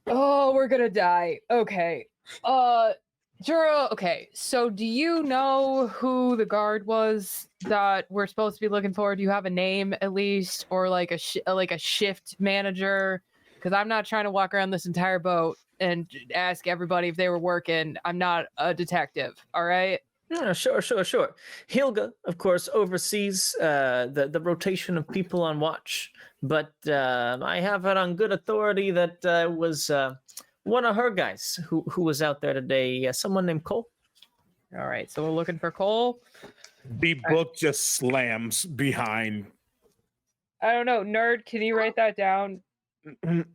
Oh, we're gonna die. Okay. Juro, okay. So do you know who the guard was that we're supposed to be looking for? Do you have a name at least, or like a shift manager? Because I'm not trying to walk around this entire boat and ask everybody if they were working. I'm not a detective. All right. Yeah, sure. Hilga, of course, oversees the rotation of people on watch, but I have it on good authority that was one of her guys who was out there today. Someone named Cole. All right. So we're looking for Cole. The book just slams behind. I don't know. Nerd, can you write that down?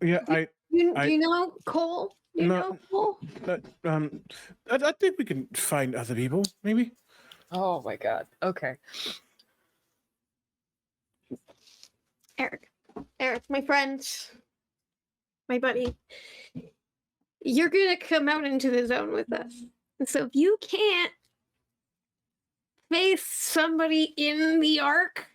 Yeah, Do you know Cole? Do you know Cole? I think we can find other people, maybe. Oh my god. Okay. Eryk, my friend, my buddy, you're gonna come out into the zone with us. And so if you can't face somebody in the arc,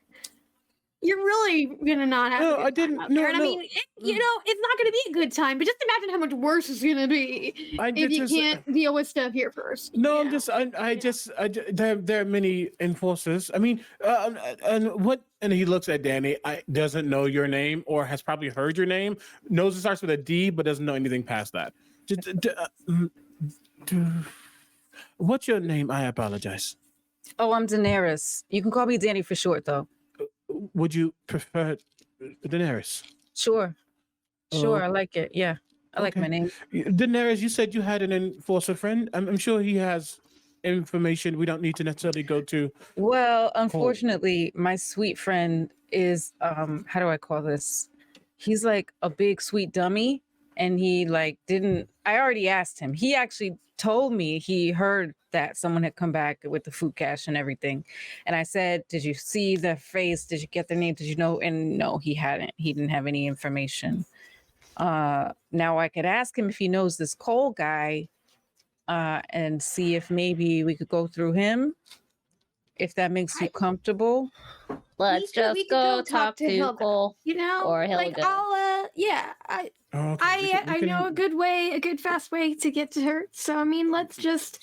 you're really gonna not have. No, a good I didn't. Time out No, there. And no. I mean, it's not gonna be a good time. But just imagine how much worse it's gonna be if you can't deal with stuff here first. No, you I'm know? just, there are many enforcers. I mean, and he looks at Danny, doesn't know your name or has probably heard your name, knows it starts with a D, but doesn't know anything past that. What's your name? I apologize. Oh, I'm Danerys. You can call me Danny for short, though. Would you prefer Daenerys? Sure. Sure, I like it. Yeah, I like my Okay. name. Daenerys, you said you had an enforcer friend. I'm sure he has information we don't need to necessarily go to. Well, unfortunately, my sweet friend is how do I call this? He's like a big sweet dummy, and he didn't. I already asked him. He actually told me he heard that someone had come back with the food cache and everything, and I said, "Did you see their face? Did you get their name? Did you know?" And no, he hadn't. He didn't have any information. Now I could ask him if he knows this Cole guy, and see if maybe we could go through him, if that makes you comfortable. Let's just we could go talk to Hilda, Cole. You know, or like Hilda. I'll I know a good fast way to get to her. So I mean, let's just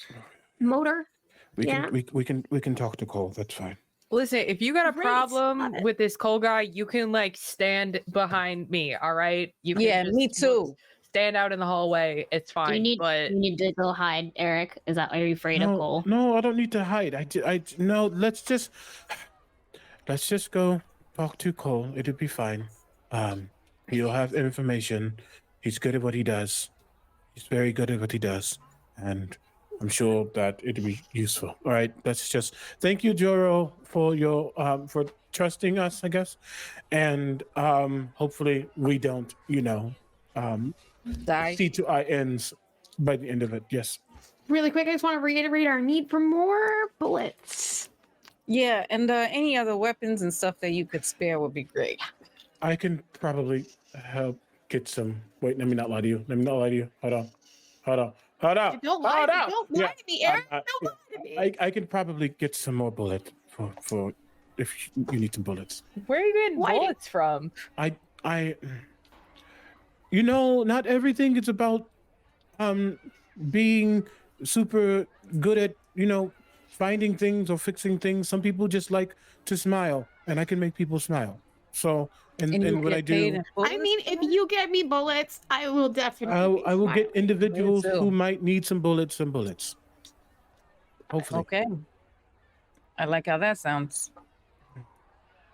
motor. We Yeah. can talk to Cole. That's fine. Listen, if you got a Great, problem love it. with this Cole guy, you can like stand behind me. All right. You can Yeah, just me too. stand out in the hallway. It's fine. Do but you need to go hide, Eryk? Are you afraid of Cole? No, I don't need to hide. No. Let's just go talk to Cole. It'll be fine. He'll have information. He's good at what he does. He's very good at what he does, and I'm sure that it'll be useful. All right, let's just thank you, Joro, for your for trusting us, I guess, and hopefully we don't, Die. see to our ends by the end of it. Yes. Really quick, I just want to reiterate our need for more bullets. Yeah, and any other weapons and stuff that you could spare would be great. I can probably help get some. Wait, let me not lie to you. Hold on. Don't lie to me, Eryk. I- Don't lie to me. I can probably get some more bullet for if you need some bullets. where are you getting Why did- bullets from? I not everything is about being super good at finding things or fixing things. Some people just like to smile, and I can make people smile. So and you what get I paid do, in I bullets mean, for if that? you get me bullets, I will definitely. I will get smile. individuals too. who might need some bullets. Hopefully. Okay. I like how that sounds.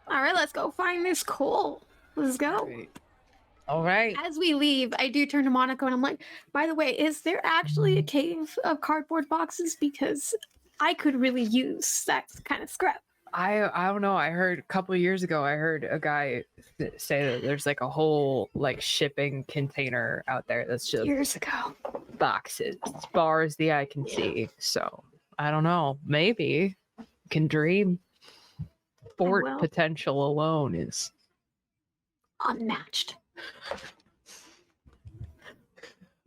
All right, let's go find this Cole. Let's go. All right. As we leave, I do turn to Monaco and I'm like, by the way, is there actually a cave of cardboard boxes? Because I could really use that kind of scrap. I don't know. I heard a couple of years ago. I heard a guy say that there's like a whole like shipping container out there that's just Years ago. boxes as far as the eye can see. So I don't know. Maybe you can dream. Fort will. potential alone is Unmatched.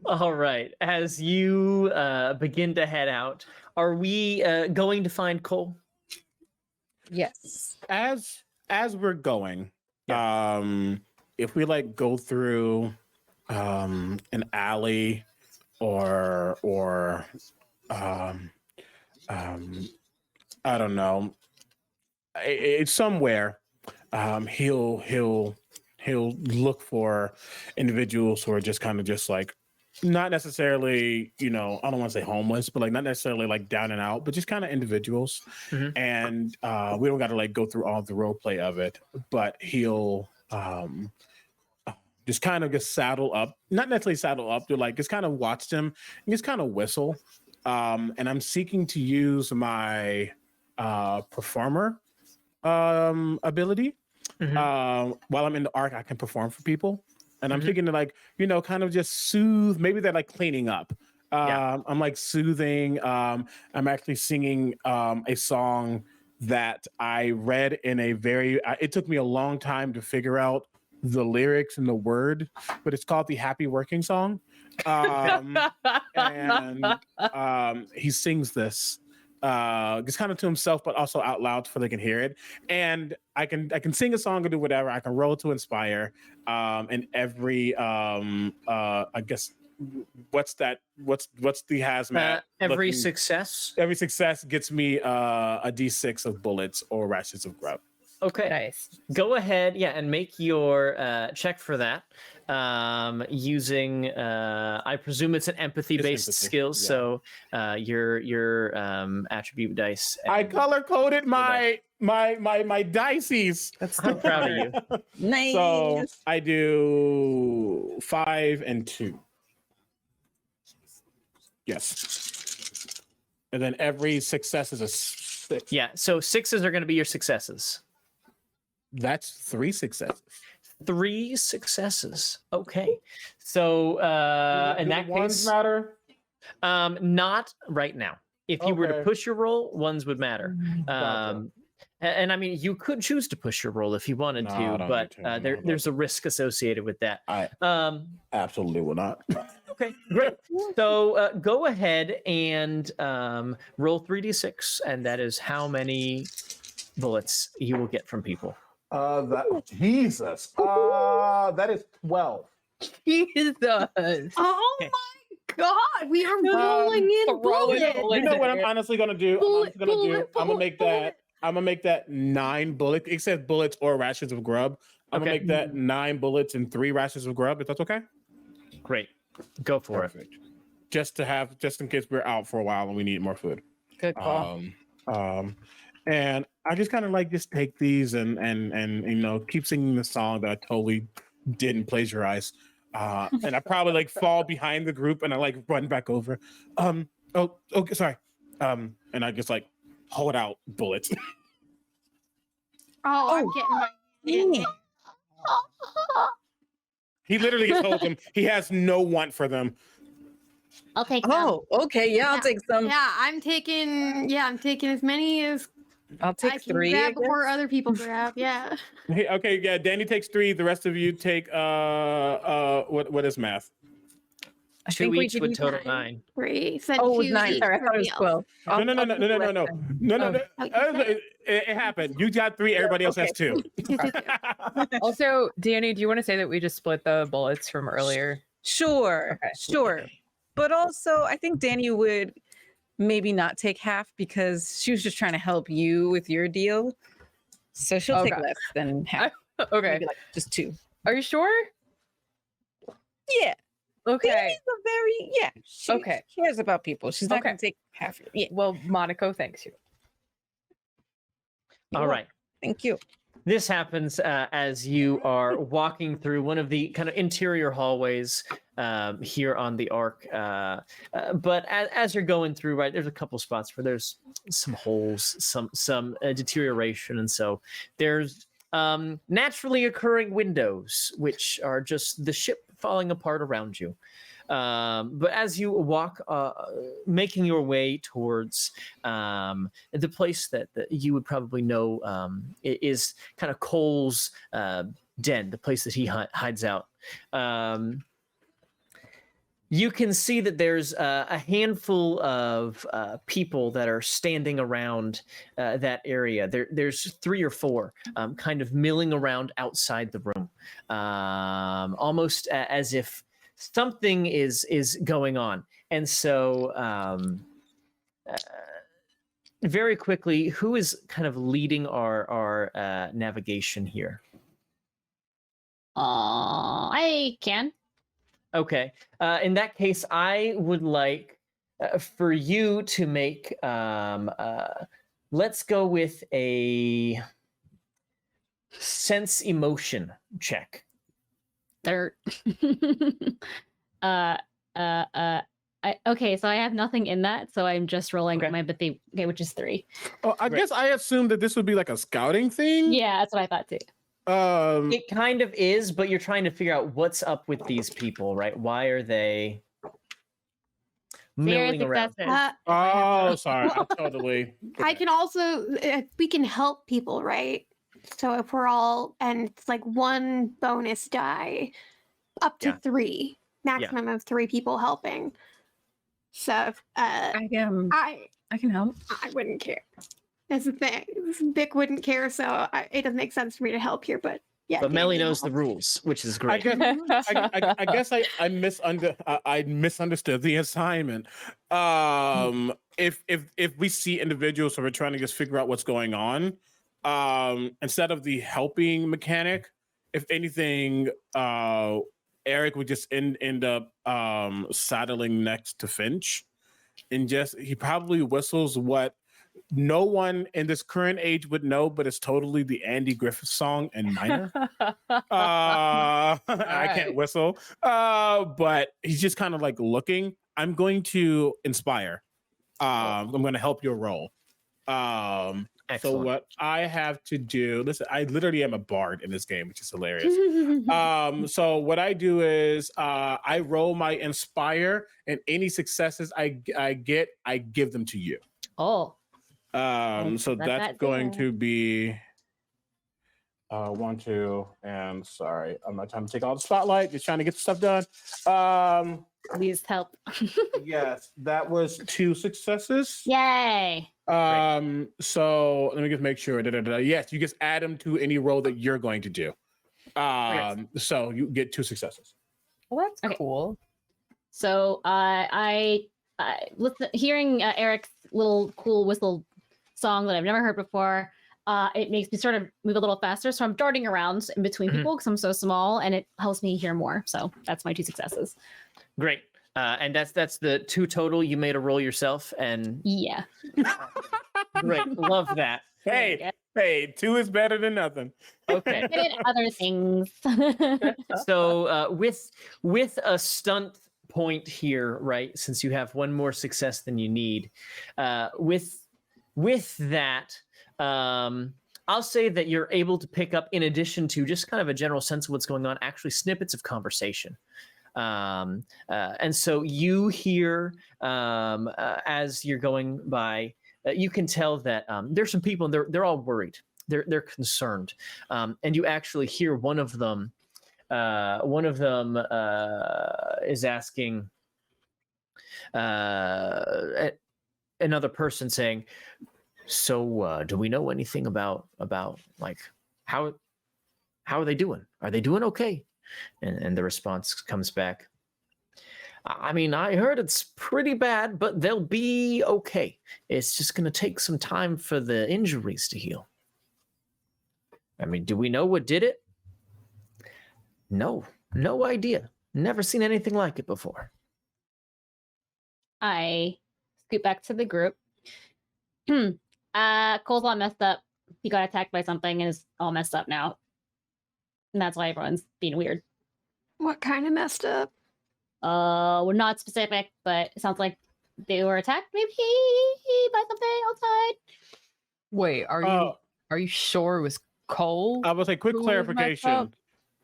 All right. As you begin to head out, are we going to find Cole? Yes. As we're going, if we like go through an alley or I don't know, it's somewhere, he'll look for individuals who are just kind of just like not necessarily, I don't want to say homeless, but like not necessarily like down and out, but just kind of individuals. Mhm. And we don't got to like go through all the role play of it, but he'll just kind of just saddle up, not necessarily saddle up, but like just kind of watch them and just kind of whistle. And I'm seeking to use my performer ability. Mhm. While I'm in the arc, I can perform for people. And I'm thinking to like, kind of just soothe, maybe they're like cleaning up. I'm like soothing. I'm actually singing a song that I read in a very, it took me a long time to figure out the lyrics and the word, but it's called the Happy Working Song. And he sings this just kind of to himself, but also out loud so they can hear it. And I can sing a song or do whatever. I can roll to inspire. And every I guess what's the hazmat? Every looking- success. Every success gets me a D6 of bullets or ratchets of grub. Okay. nice. Go ahead, and make your check for that using. I presume it's an empathy-based empathy, skill, yeah. so your attribute dice. I and- color coded my dices. I'm proud of you. Nice. So I do 5 and 2. Yes. And then every success is a 6. Yeah, so 6s are going to be your successes. That's 3 successes. 3 successes. Okay. So in Do that the ones case, matter. not right now. If you were to Okay. push your roll, 1s would matter. Gotcha. And I mean, you could choose to push your roll if you wanted No, I to, don't but need to. No, there's a risk associated with that. I absolutely will not. Okay, great. So go ahead and roll 3d6, and that is how many bullets you will get from people. Jesus. That is 12. Jesus. Oh Okay. my god, we are rolling in throw it bullets. all You know what I'm honestly gonna do? I'm gonna make bullet. that 9 bullets. It says bullets or rations of grub. I'm gonna Okay. make that 9 bullets and 3 rations of grub. If that's okay. Great. Go for it. Perfect. Just in case we're out for a while and we need more food. Good call. And I just kind of like just take these and you know keep singing the song that I totally didn't plagiarize. And I probably like fall behind the group and I like run back over. Oh, okay, sorry. And I just like hold out bullets. I'm getting my. He literally just holds them. He has no want for them. I'll take them. Oh, okay. Yeah, I'll Yeah. take some. Yeah, I'm taking as many as I'll I take can 3. I grab guess. before other people grab. Yeah. Hey, okay, yeah. Danny takes 3. The rest of you take what is math? I 2 think we each could would do total 9. 9. 3. So Oh, it was choose 9. each Sorry, I for thought it was meal. 12. No. I'll No. take less then. Oh, you said It happened. You got 3. Everybody else has 2. 2. Also, Danny, do you want to say that we just split the bullets from earlier? Sure, Okay. sure. But also, I think Danny would maybe not take half because she was just trying to help you with your deal. So she'll take Okay. less than half. Okay. Maybe like just 2. Are you sure? Yeah. Okay. Danny's a very She Okay. cares about people. She's not Okay. gonna take half. Yeah. Well, Monaco thanks you. All right. Thank you. This happens as you are walking through one of the kind of interior hallways here on the Ark. But as you're going through, right, there's a couple spots where there's some holes, some deterioration, and so there's naturally occurring windows, which are just the ship falling apart around you. But as you walk, making your way towards the place that you would probably know is kind of Cole's den, the place that he hides out. You can see that there's a handful of people that are standing around that area. There's 3 or 4 kind of milling around outside the room, almost as if something is going on. And so very quickly, who is kind of leading our navigation here? I can. Okay. In that case, I would like for you to make, let's go with a sense emotion check. Dirt. Okay, so I have nothing in that, so I'm just rolling Okay. my empathy, which is 3. Oh, I guess I assumed that this would be like a scouting thing. Yeah, that's what I thought too. It kind of is, but you're trying to figure out what's up with these people, right? Why are they Zero milling around? successes. Oh, sorry. I totally. I can also we can help people, right? So if we're all and it's like 1 bonus die, up to Yeah. 3, maximum of 3 people helping. So I can help. I wouldn't care. That's the thing. Vic wouldn't care, so it doesn't make sense for me to help here. But yeah, But Mellie Danny knows the helps. rules, which is I great. guess I misunderstood the assignment. If we see individuals who are trying to just figure out what's going on, instead of the helping mechanic, if anything, Eryk would just end up saddling next to Finch, and he probably whistles what no one in this current age would know, but it's totally the Andy Griffith song in minor. I can't whistle, but he's just kind of like looking. I'm going to inspire. I'm going to help your roll. So Excellent. what I have to do, listen, I literally am a bard in this game, which is hilarious. So what I do is I roll my inspire, and any successes I get, I give them to you. Oh, that's So that's that going zero. to be 1, 2, and sorry, I'm not trying to take all the spotlight, just trying to get the stuff done. Please help. Yes, that was 2 successes. Yay. So let me just make sure. Yes, you just add them to any roll that you're going to do. So you get 2 successes. Well, that's Okay. cool. So I hearing Eryk's little cool whistle song that I've never heard before, it makes me sort of move a little faster. So I'm darting around in between people because I'm so small, and it helps me hear more. So that's my 2 successes. Great. And that's the 2 total. You made a roll yourself, and Yeah. great. Love that. Hey, 2 is better than nothing. Okay. I did other things. So with a stunt point here, right? Since you have 1 more success than you need, with that, I'll say that you're able to pick up, in addition to just kind of a general sense of what's going on, actually snippets of conversation. And so you hear as you're going by, you can tell that there's some people, and they're all worried. They're concerned, and you actually hear one of them is asking another person, saying, "So, do we know anything about like how are they doing? Are they doing okay?" And the response comes back, "I mean, I heard it's pretty bad, but they'll be okay. It's just going to take some time for the injuries to heal." I mean, do we know what did it? No idea. Never seen anything like it before. I scoot back to the group. Cole's all messed up. He got attacked by something and is all messed up now. And that's why everyone's being weird. What kind of messed up? We're not specific, but it sounds like they were attacked maybe by something outside. Wait, are you sure it was Cole? I would say quick Who was messed clarification, up?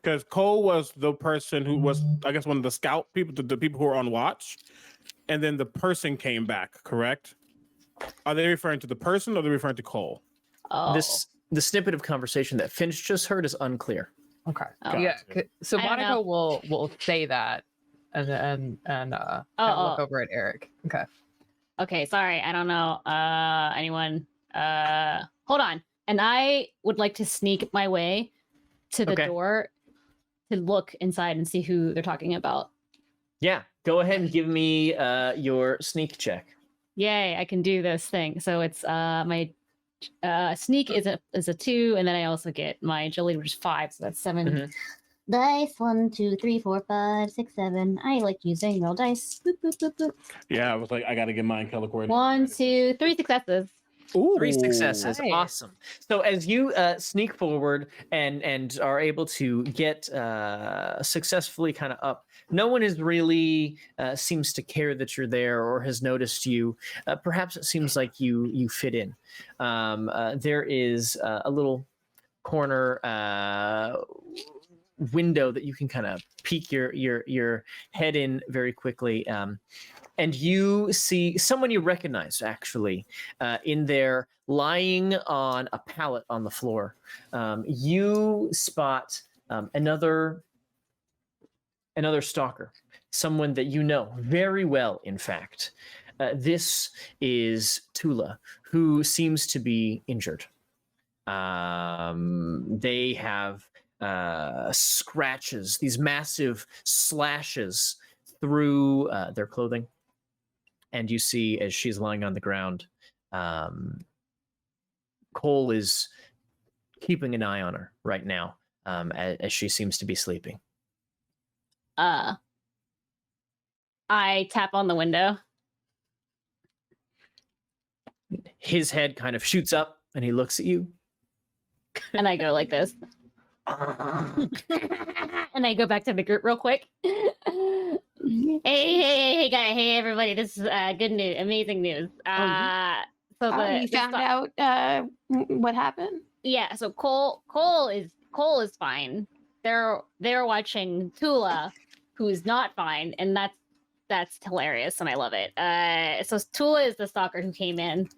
because Cole was the person who was, I guess, one of the scout people, the people who were on watch, and then the person came back. Correct? Are they referring to the person, or are they referring to Cole? Oh. The snippet of conversation that Finch just heard is unclear. Okay. Oh. Yeah. So I don't Monaco know. will say that and look over at Eryk. Okay. Okay, sorry. I don't know. Anyone? Hold on. And I would like to sneak my way to the door to look inside and see who they're talking about. Yeah, go ahead and give me your sneak check. Yay, I can do this thing. So it's my sneak is a 2, and then I also get my agility, which is 5, so that's 7 dice. 1, 2, 3, 4, 5, 6, 7. I like using real dice. Boop, boop, boop, boop. Yeah, I was like, I got to get mine color coordinated. 1, 2, 3 successes. Ooh, 3 successes. Nice. Awesome. So as you sneak forward and are able to get successfully kind of up, no one is really seems to care that you're there or has noticed you. Perhaps it seems like you fit in. There is a little corner window that you can kind of peek your head in very quickly. And you see someone you recognize, actually, in there, lying on a pallet on the floor. You spot another stalker, someone that you know very well, in fact. This is Tula, who seems to be injured. They have scratches, these massive slashes through their clothing. And you see, as she's lying on the ground, Cole is keeping an eye on her right now, as she seems to be sleeping. I tap on the window. His head kind of shoots up, and he looks at you. And I go like this. And I go back to the group real quick. Hey, guys. Hey, everybody. This is good news. Amazing news. So You found out what happened? Yeah, so Cole is fine. They're watching Tula, who's not fine, and that's hilarious, and I love it. So Tula is the stalker who came in.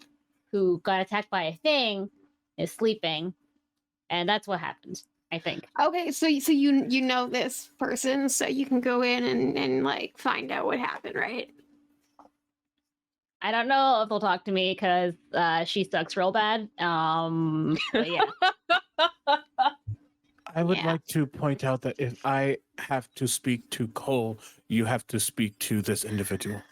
who got attacked by a thing is sleeping, and that's what happened, I think. Okay, so you know this person, so you can go in and like find out what happened, right? I don't know if they'll talk to me because she sucks real bad. But yeah. I would Yeah. like to point out that if I have to speak to Cole, you have to speak to this individual.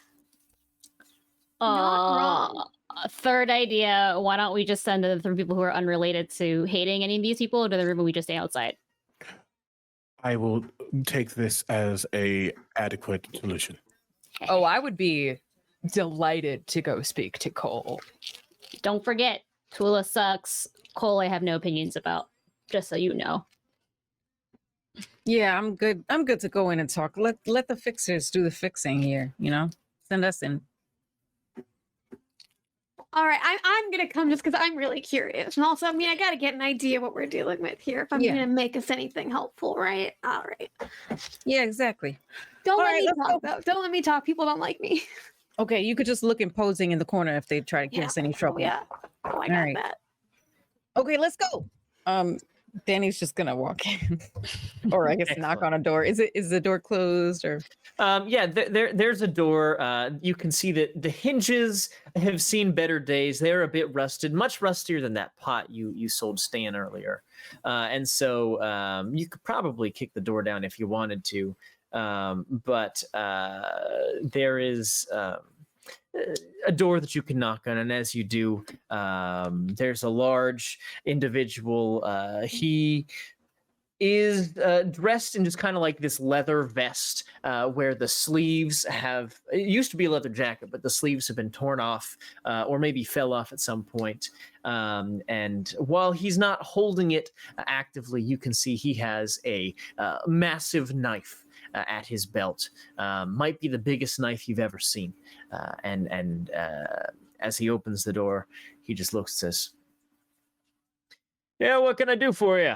Not wrong. Third idea, why don't we just send the 3 people who are unrelated to hating any of these people to the room and we just stay outside? I will take this as a adequate solution. Oh, I would be delighted to go speak to Cole. Don't forget, Tula sucks. Cole, I have no opinions about, just so you know. Yeah, I'm good. I'm good to go in and talk. Let the fixers do the fixing here, you know? Send us in. All right, I'm gonna come just because I'm really curious, and also, I mean, I gotta get an idea what we're dealing with here if I'm Yeah. gonna make us anything helpful, right? All right. Yeah, exactly. Don't All let right, me let's talk, go. though. Don't let me talk. People don't like me. Okay, you could just look imposing in the corner if they try to give Yeah. us any trouble. Oh, yeah. Oh, I All got right. that. Okay, let's go. Danny's just gonna walk in, or I guess knock on a door. Is the door closed or? Yeah, there's a door. You can see that the hinges have seen better days. They're a bit rusted, much rustier than that pot you sold Stan earlier. And so you could probably kick the door down if you wanted to. But there is a door that you can knock on, and as you do, there's a large individual. He is dressed in just kind of like this leather vest where the sleeves have, it used to be a leather jacket, but the sleeves have been torn off or maybe fell off at some point. And while he's not holding it actively, you can see he has a massive knife at his belt. Might be the biggest knife you've ever seen. And as he opens the door, he just looks and says, "Yeah, what can I do for you?"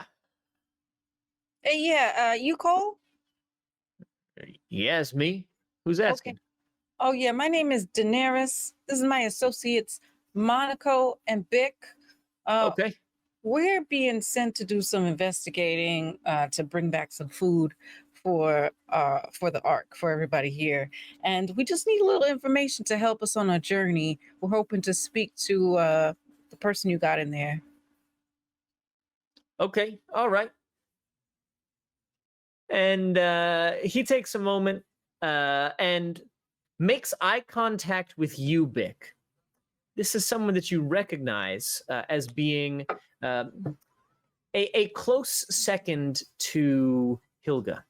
Hey, yeah, you Cole? Yes, me. Who's asking? Oh yeah, my name is Danerys. This is my associates Monaco and Bick. Okay. We're being sent to do some investigating to bring back some food for the Ark for everybody here, and we just need a little information to help us on our journey. We're hoping to speak to the person you got in there. Okay. All right. And he takes a moment and makes eye contact with you, Bick. This is someone that you recognize as being a close second to Hilga.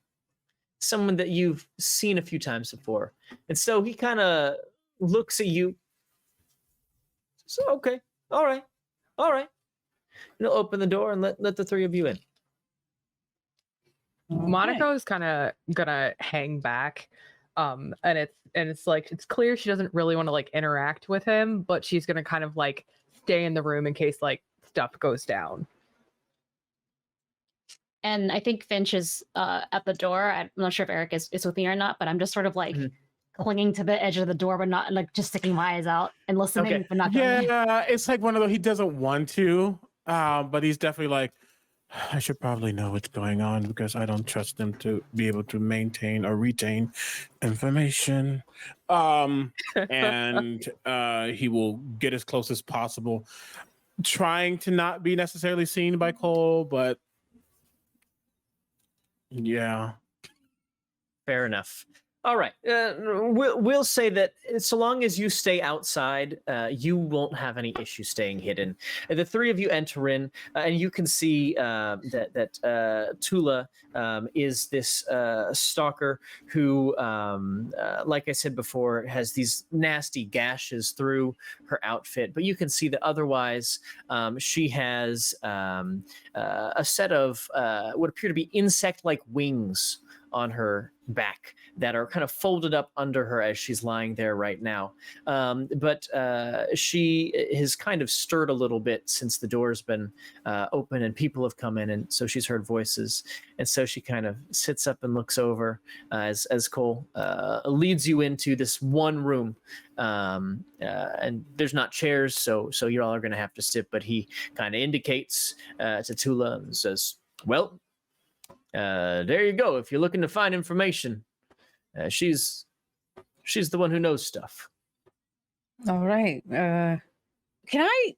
Someone that you've seen a few times before. And so he kind of looks at you. So, okay. All right. All right. And he'll open the door and let the 3 of you in. Monaco is kind of gonna hang back, and it's like it's clear she doesn't really want to like interact with him, but she's gonna kind of like stay in the room in case like stuff goes down. And I think Finch is at the door. I'm not sure if Eryk is with me or not, but I'm just sort of like clinging to the edge of the door, but not like just sticking my eyes out and listening, Okay. but not going in. Yeah, it's like one of those, he doesn't want to, but he's definitely like, I should probably know what's going on because I don't trust them to be able to maintain or retain information. And he will get as close as possible, trying to not be necessarily seen by Cole, but yeah. Fair enough. All right. We'll say that so long as you stay outside, you won't have any issue staying hidden. And the 3 of you enter in, and you can see that Tula is this stalker who, like I said before, has these nasty gashes through her outfit. But you can see that otherwise, she has a set of what appear to be insect-like wings on her back that are kind of folded up under her as she's lying there right now. But she has kind of stirred a little bit since the door's been open and people have come in, and so she's heard voices. And so she kind of sits up and looks over as Cole leads you into this one room. And there's not chairs, so you all are going to have to sit. But he kind of indicates to Tula and says, "Well, there you go. If you're looking to find information, she's the one who knows stuff." All right. Can I,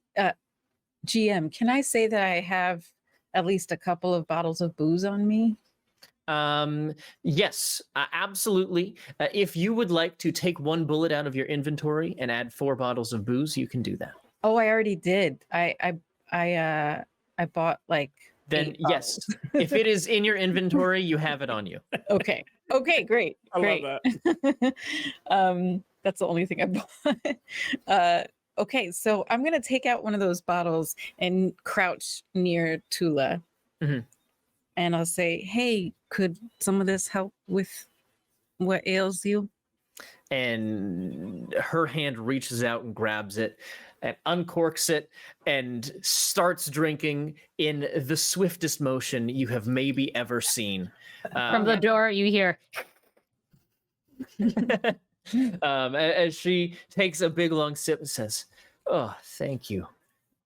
GM? Can I say that I have at least a couple of bottles of booze on me? Yes, absolutely. If you would like to take one bullet out of your inventory and add 4 bottles of booze, you can do that. Oh, I already did. I bought like. Then 8 yes, bottles. if it is in your inventory, you have it on you. Okay. Okay. Great. I Great. love that. That's the only thing I bought. Okay, so I'm gonna take out one of those bottles and crouch near Tula, Mhm. and I'll say, "Hey, could some of this help with what ails you?" And her hand reaches out and grabs it and uncorks it and starts drinking in the swiftest motion you have maybe ever seen. From the door, you hear. As she takes a big long sip and says, "Oh, thank you.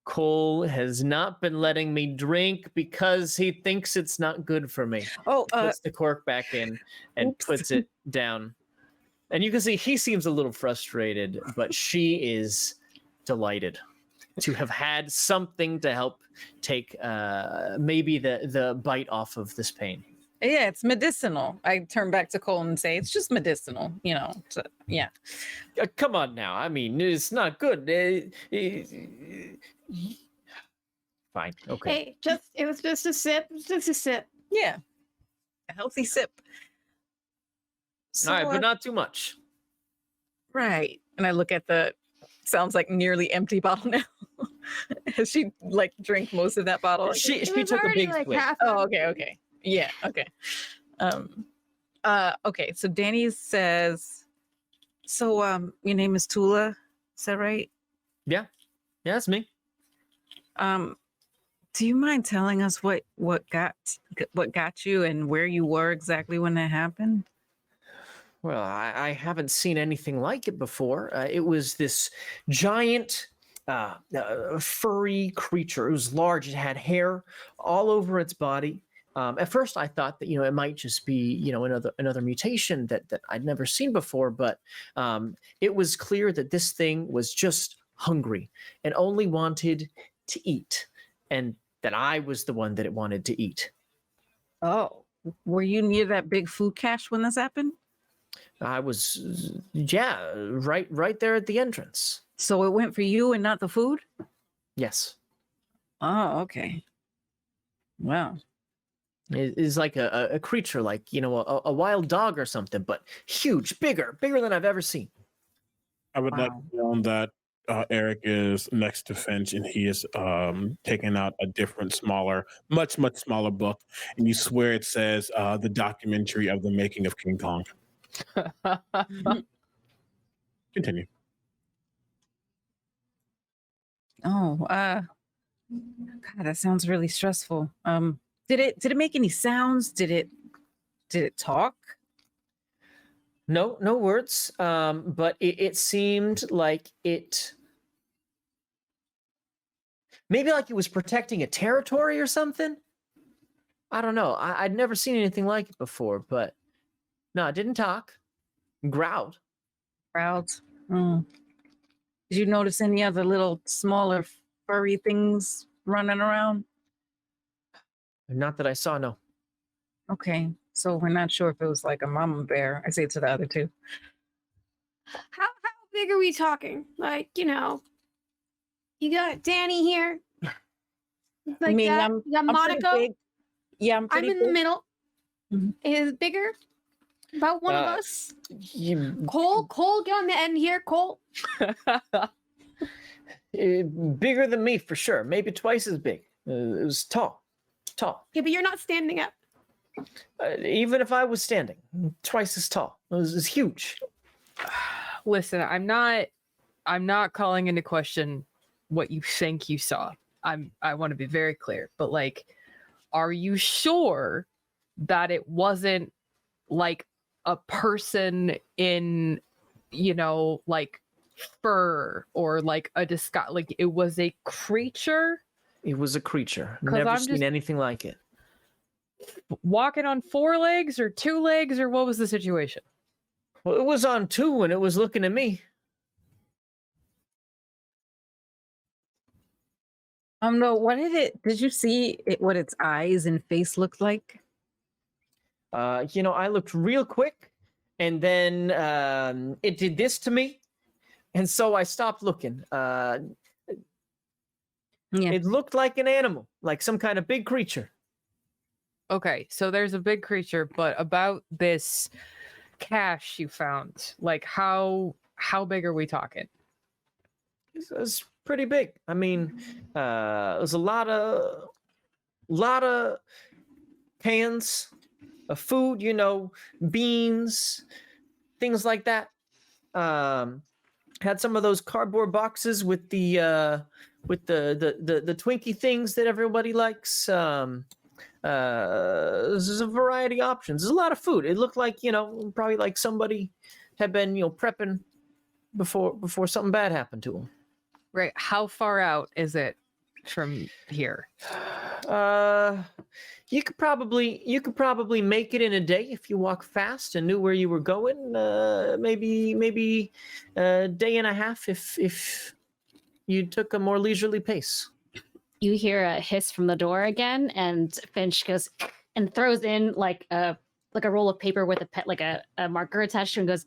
Cole has not been letting me drink because he thinks it's not good for me." Oh, Puts the cork back in and oops. puts it down. And you can see he seems a little frustrated, but she is delighted to have had something to help take maybe the bite off of this pain. yeah, it's medicinal. I turn back to Cole and say, "It's just medicinal, you know." So, yeah. Come on now. I mean, it's not good. Fine. Okay. Hey, it was just a sip. Just a sip. Yeah. A healthy sip. So, All right, but not too much. right. And I look at the sounds like nearly empty bottle now. Has she like drank most of that bottle? She It took was a already big like swig. half. Oh, okay. Yeah, okay. Okay, so Danny says, so your name is Tula, is that right? Yeah, that's me. Do you mind telling us what got you and where you were exactly when that happened? Well, I haven't seen anything like it before. It was this giant furry creature. It was large. It had hair all over its body. At first, I thought that it might just be another mutation that I'd never seen before. But it was clear that this thing was just hungry and only wanted to eat, and that I was the one that it wanted to eat. Oh, were you near that big food cache when this happened? I was, right there at the entrance. So it went for you and not the food? Yes. Oh, okay. Wow. It is like a creature, like, a wild dog or something, but huge, bigger than I've ever seen. I would like Wow. to know that Eryk is next to Finch, and he is taking out a different, smaller, much smaller book, and you swear it says the documentary of the making of King Kong. Continue. Oh, God, that sounds really stressful. Did it make any sounds? Did it talk? No words. But it seemed like maybe like it was protecting a territory or something. I don't know. I'd never seen anything like it before, but no, it didn't talk. Growled. Crowds. Mm. Did you notice any other little smaller furry things running around? Not that I saw, no. Okay, so we're not sure if it was like a mama bear. I say it to the other two. How big are we talking? Like, you got Danny here. Like that. You got I'm pretty Monaco. big. Yeah, I'm I'm pretty in the big. middle. Mhm. Is bigger. About one of Uh, us. You, Cole, get on the end here. Cole. bigger than me for sure. Maybe twice as big. It was tall. Yeah, but you're not standing up. Even if I was standing, twice as tall. It was huge. Listen, I'm not calling into question what you think you saw. I want to be very clear, but like, are you sure that it wasn't like a person in, like fur or like a disguise? Like it was a creature? It was a creature. 'Cause Never I'm seen just- anything like it. Walking on 4 legs or 2 legs, or what was the situation? Well, it was on 2 and it was looking at me. No, did you see what its eyes and face looked like? I looked real quick, and then it did this to me, and so I stopped looking. Yeah. It looked like an animal, like some kind of big creature. Okay, so there's a big creature, but about this cache you found, like how big are we talking? It was pretty big. I mean, it was a lot of cans of food, beans, things like that. Had some of those cardboard boxes with the Twinkie things that everybody likes. There's a variety of options. There's a lot of food. It looked like, probably like somebody had been, prepping before something bad happened to them. Right. How far out is it from here? You could probably make it in a day if you walk fast and knew where you were going. Maybe a day and a half if you took a more leisurely pace. You hear a hiss from the door again, and Finch goes and throws in like a roll of paper with a marker attached to it, and goes,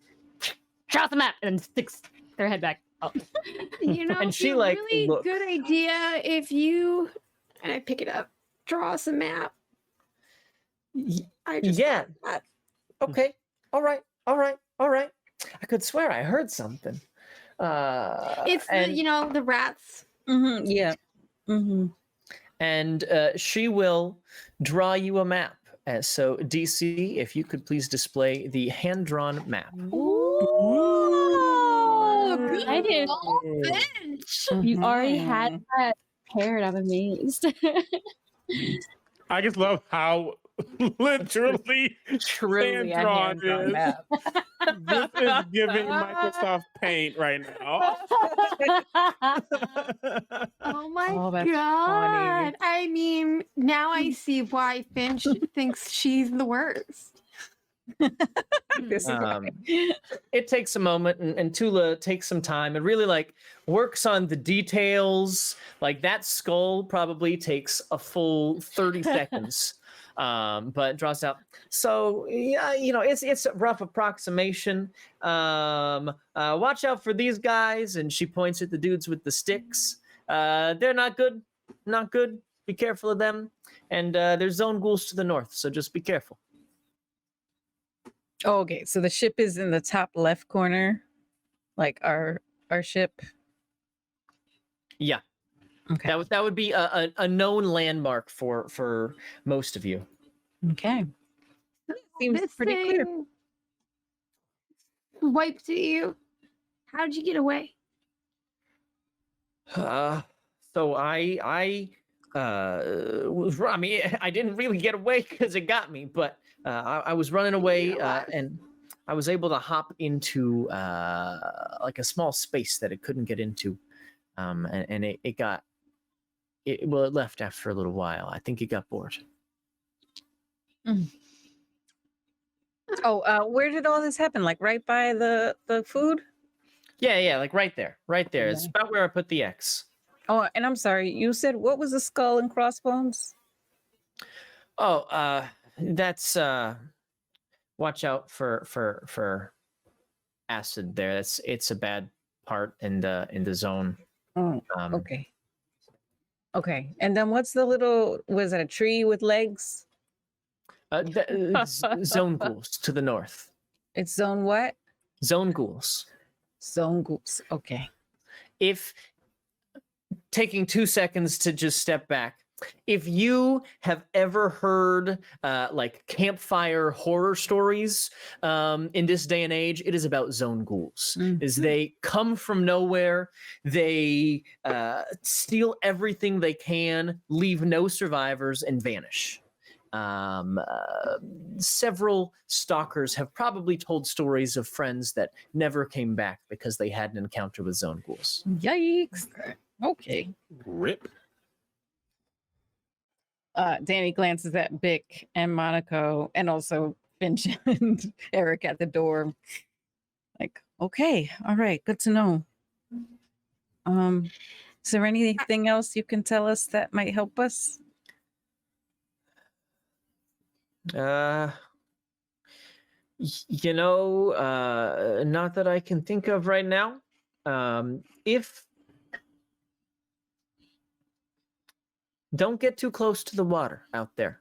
"Draw the map," and sticks their head back. Oh. And she, a like, really looked. good idea if you and I pick it up, draw us a map. I just Yeah. thought that. Okay. All right. I could swear I heard something. It's and, the rats. Mm-hmm. Yeah. Mm-hmm. and she will draw you a map. So DC, if you could please display the hand-drawn map. Ooh, I did. Finch. You already Mm-hmm. had that prepared. I'm amazed. I just love how literally Truly a hand-drawn hand-drawn is. map. This is giving Microsoft Paint right now. Oh my Oh, that's god. I mean, now I see why Finch thinks she's the worst. This is It takes a moment, and Tula takes some time and really works on the details. Like that skull probably takes a full 30 seconds, but draws out. So yeah, it's a rough approximation. Watch out for these guys, and she points at the dudes with the sticks. They're not good. Be careful of them. And there's zone ghouls to the north, so just be careful. Okay, so the ship is in the top left corner, like our ship. Yeah. Okay. That would be a known landmark for most of you. Okay. Seems This pretty clear. thing wiped at you. How'd you get away? So I didn't really get away because it got me, but I was running away and I was able to hop into like a small space that it couldn't get into, and it left after a little while. I think it got bored. Oh, where did all this happen? Like right by the food? Yeah, like right there. It's about where I put the X. Oh, and I'm sorry, you said what was the skull and crossbones? Oh, that's watch out for acid there. It's a bad part in the zone. Oh, okay. And then what's the little? Was it a tree with legs? Zone ghouls to the north. It's zone what? Zone ghouls. Zone ghouls. Okay. If taking 2 seconds to just step back, if you have ever heard like campfire horror stories in this day and age, it is about zone ghouls. Is they come from nowhere, they steal everything they can, leave no survivors, and vanish. Several stalkers have probably told stories of friends that never came back because they had an encounter with zone ghouls. Yikes. Okay. Rip. Danny glances at Bick and Monaco and also Finch and Eryk at the door. Like, okay, all right, good to know. Is there anything else you can tell us that might help us? Not that I can think of right now. If don't get too close to the water out there.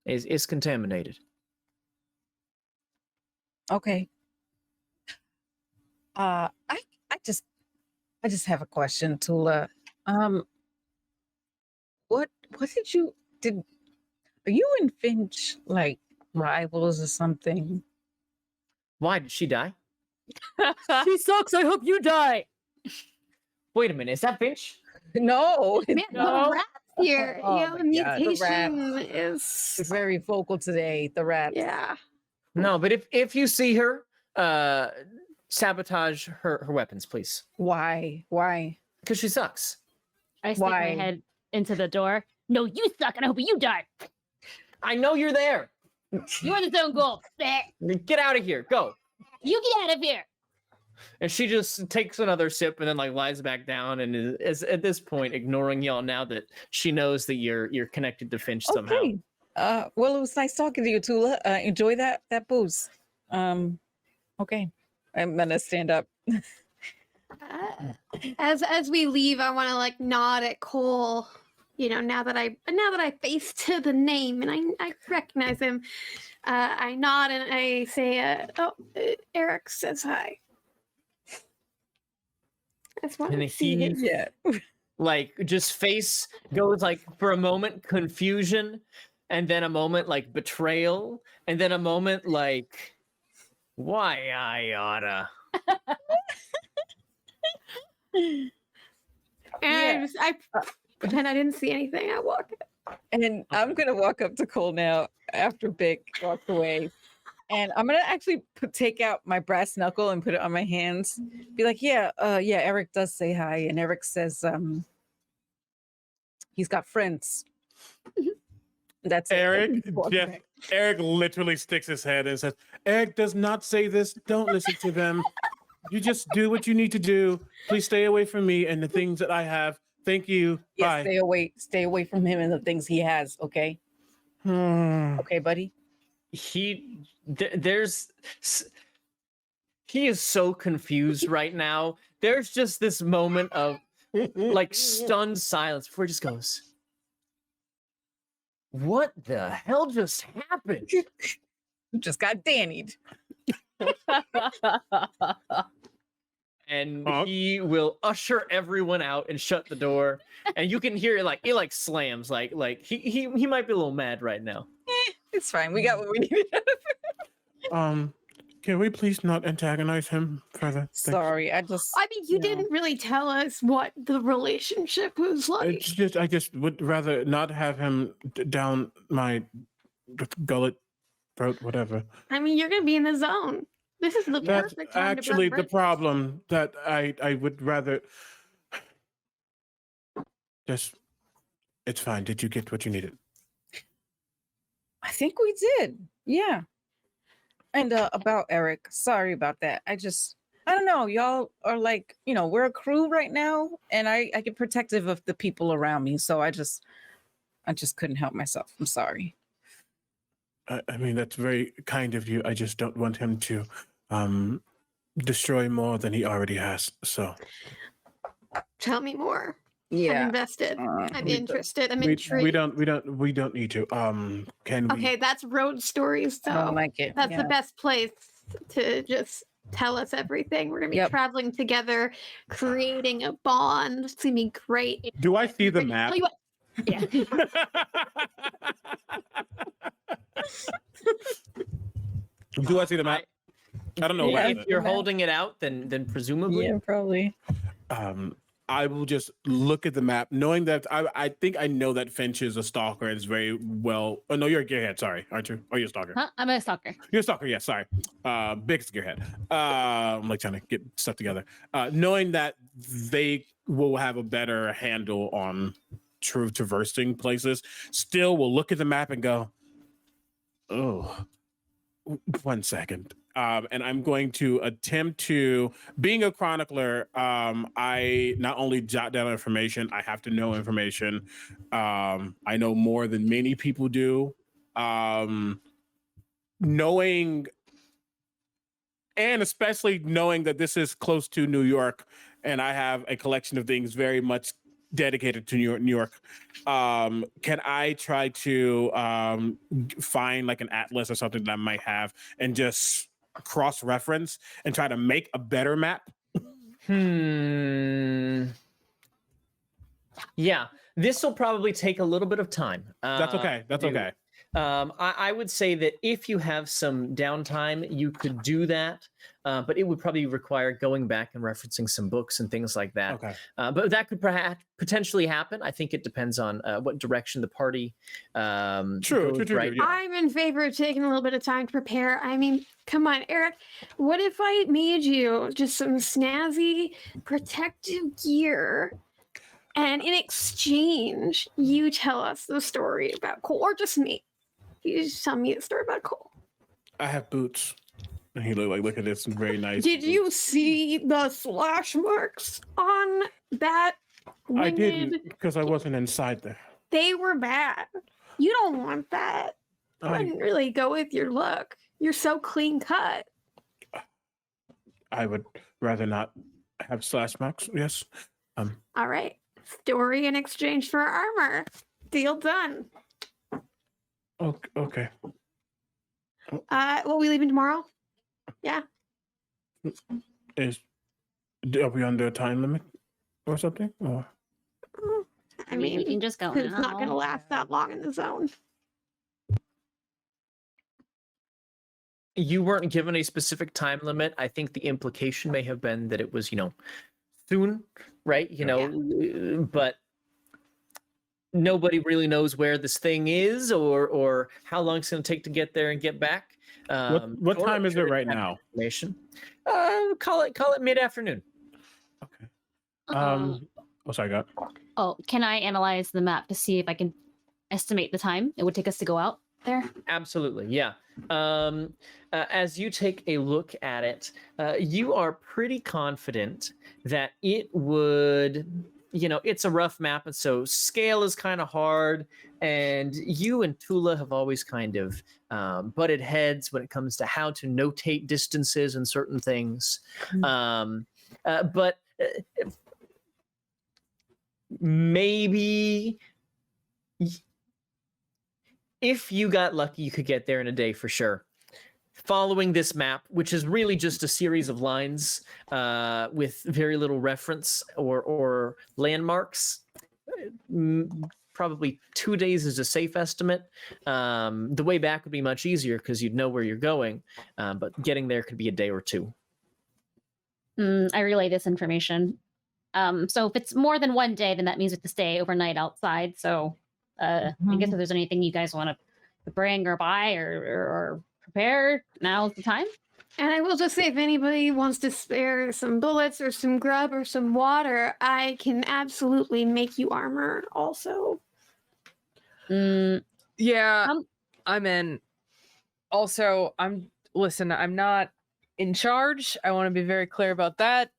Is contaminated. Okay. I just have a question, Tula. What are you and Finch like rivals or something? Why did she die? She sucks. I hope you die. Wait a minute, is that Finch? No, Man, no. the rats here. Oh Yeah, my the God, the mutation It's is. very vocal today. The rat. Yeah. No, but if you see her, sabotage her weapons, please. Why? Because she sucks. I stick Why? my head into the door. No, you suck, and I hope you die. I know you're there. You're the zone ghoul. Get out of here. Go. You get out of here. And she just takes another sip and then like lies back down and is at this point ignoring y'all now that she knows that you're connected to Finch somehow. Okay. Well, it was nice talking to you, Tula. Enjoy that booze. Okay. I'm gonna stand up. As we leave, I want to like nod at Cole. Now that I face to the name and I recognize him, I nod and I say, Eryk says hi. I just want And to see him. Yeah. Like just face goes like for a moment confusion, and then a moment like betrayal, and then a moment like why I oughta. And I pretend I didn't see anything. I walk. And I'm gonna walk up to Cole now after Bick walks away. And I'm gonna actually take out my brass knuckle and put it on my hands. Be like, yeah, Eryk does say hi, and Eryk says, he's got friends. That's Eryk, it. Walk Jeff, back. Eryk literally sticks his head and says, Eryk does not say this. Don't listen to them. You just do what you need to do. Please stay away from me and the things that I have. Thank you. Yeah, Bye. stay away from him and the things he has. Okay, okay, buddy. He is so confused right now. There's just this moment of like stunned silence before he just goes, what the hell just happened? You just got Dannied. And Honk. he will usher everyone out and shut the door. And you can hear it like slams. Like he might be a little mad right now. It's fine. We got what we needed. Can we please not antagonize him further? Thanks. Sorry, I mean, you didn't really tell us what the relationship was like. It's just, I just would rather not have him down my gullet, throat, whatever. I mean, you're gonna be in the zone. This is the That's perfect time actually to the burn problem that I would rather just, it's fine. Did you get what you needed? I think we did. Yeah. And about Eryk, sorry about that. I don't know. Y'all are like, we're a crew right now, and I get protective of the people around me. So I just couldn't help myself. I'm sorry. I mean, that's very kind of you. I just don't want him to destroy more than he already has. So Tell me more. I'm Yeah. invested. I'm we- interested. I'm we intrigued. don't need to. Can we? Okay, that's road stories, I don't though. like it. That's Yeah. the best place to just tell us everything. We're gonna be Yep. traveling together, creating a bond. It's gonna be great. Do I see the Tell map? you what, yeah. Do I see the map? I don't know Yeah, about If it. you're holding it out, then presumably. Yeah, probably. I will just look at the map, knowing that I think I know that Finch is a stalker and is very well. Oh no, you're a gearhead. Sorry, aren't you? Oh, you're a stalker. Huh? I'm a stalker. You're a stalker. Yeah, sorry. Big gearhead. I'm like trying to get stuff together. Knowing that they will have a better handle on traversing places, still will look at the map and go, "Oh, 1 second." And I'm going to attempt to, being a chronicler, I not only jot down information, I have to know information. I know more than many people do. Knowing, and especially knowing that this is close to New York, and I have a collection of things very much dedicated to New York. Can I try to find like an atlas or something that I might have and just cross-reference and try to make a better map? Yeah, this will probably take a little bit of time. That's okay. That's to do. okay. I would say that if you have some downtime, you could do that, but it would probably require going back and referencing some books and things like that. Okay. But that could perhaps potentially happen. I think it depends on what direction the party True, goes, right? yeah. I'm in favor of taking a little bit of time to prepare. I mean, come on, Eryk. What if I made you just some snazzy protective gear? And in exchange, you tell us the story about Cole, or just me. You just tell me the story about Cole. I have boots. And he look at this very nice. Did you boots. see the slash marks on that? I winged- didn't, because I wasn't inside there. They were bad. You don't want that. I I, wouldn't really go with your look. You're so clean cut. I would rather not have slash marks. Yes. All right. Story in exchange for armor. Deal done. Okay. Will we leaving tomorrow? Are we under a time limit or something? Or I We mean, can just go it's not going to now. last that long in the zone. You weren't given a specific time limit. I think the implication may have been that it was, soon, right? But nobody really knows where this thing is or how long it's going to take to get there and get back. what time is it right now? Information. Call it mid-afternoon. Okay. Uh-oh. Oh, sorry, got. Oh, can I analyze the map to see if I can estimate the time it would take us to go out there? Absolutely, yeah. As you take a look at it, you are pretty confident that it would, it's a rough map, and so scale is kind of hard. And you and Tula have always kind of butted heads when it comes to how to notate distances and certain things. But maybe if you got lucky, you could get there in a day for sure. Following this map, which is really just a series of lines with very little reference or landmarks, probably 2 days is a safe estimate. The way back would be much easier because you'd know where you're going, but getting there could be a day or two. I relay this information. So if it's more than 1 day, then that means we have to stay overnight outside. So I guess if there's anything you guys want to bring or buy or prepare, now's the time. And I will just say, if anybody wants to spare some bullets or some grub or some water, I can absolutely make you armor also. Yeah, Um, I'm in. Also, I'm not in charge. I want to be very clear about that.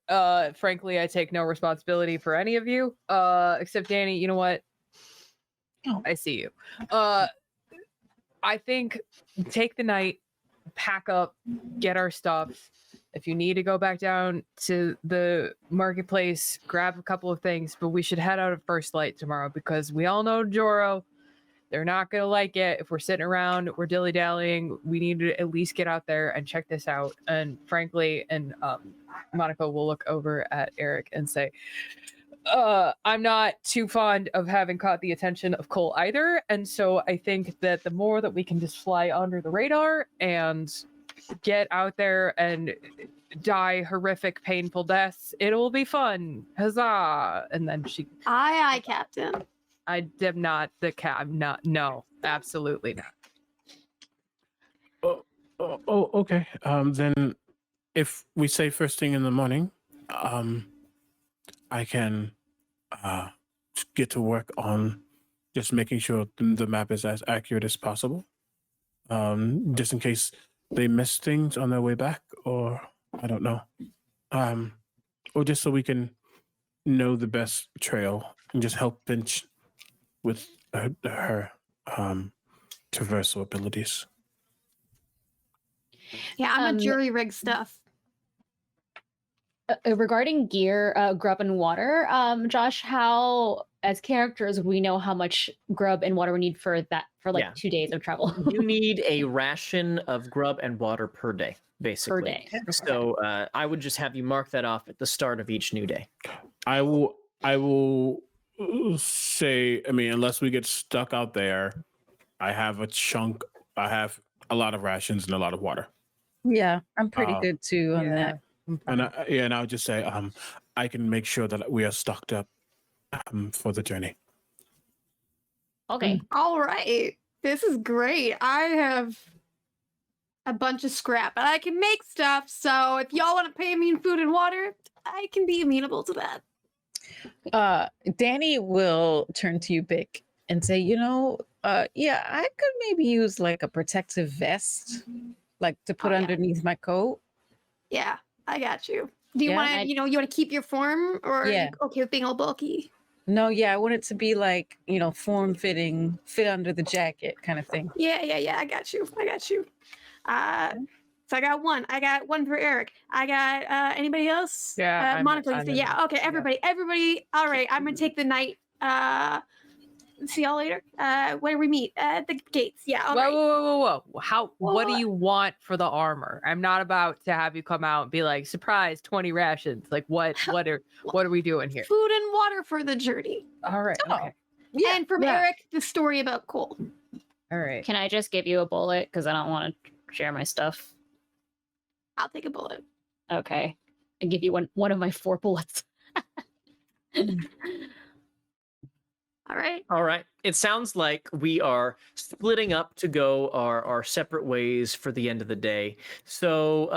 Frankly, I take no responsibility for any of you. Except Danny, you know what? I see you. I think take the night, pack up, get our stuff. If you need to go back down to the marketplace, grab a couple of things, but we should head out at first light tomorrow because we all know Joro. They're not going to like it if we're sitting around, we're dilly-dallying. We need to at least get out there and check this out. And frankly, Monaco will look over at Eryk and say, I'm not too fond of having caught the attention of Cole either. And so I think that the more that we can just fly under the radar and get out there and die horrific, painful deaths, it'll be fun. Huzzah! And then Aye, Captain. I am not the cat. I'm not. No, absolutely not. Okay. Then if we say first thing in the morning, I can get to work on just making sure the map is as accurate as possible. Just in case they miss things on their way back, or I don't know. Or just so we can know the best trail and just help Finch with her traversal abilities. Yeah, I'm a jury rig stuff. Regarding gear, grub and water, Josh, how as characters we know how much grub and water we need for 2 days of travel. You need a ration of grub and water per day, basically. Per day. So I would just have you mark that off at the start of each new day. I will say, unless we get stuck out there, I have a lot of rations and a lot of water. Yeah, I'm pretty good too on that. And I would just say, I can make sure that we are stocked up for the journey. Okay. All right. This is great. I have a bunch of scrap and I can make stuff. So if y'all want to pay me in food and water, I can be amenable to that. Danny will turn to you, Bick, and say, I could maybe use like a protective vest, like to put underneath my coat. Yeah, I got you. Do you want to, you want to keep your form, or are you okay with being all bulky? No, I want it to be like, form fitting, fit under the jacket kind of thing. Yeah. I got you. So I got one. I got one for Eryk. I got anybody else? Yeah. Monaco. Okay, everybody. All right, I'm gonna take the night. See y'all later. Where we meet at the gates. Yeah. All right. Whoa! What do you want for the armor? I'm not about to have you come out and be like, surprise, 20 rations. Like what are we doing here? Food and water for the journey. All right. Oh. Okay. Yeah. And from Eryk, the story about Cole. All right. Can I just give you a bullet because I don't want to share my stuff? I'll take a bullet. Okay. I give you one of my 4 bullets. All right. It sounds like we are splitting up to go our separate ways for the end of the day. So,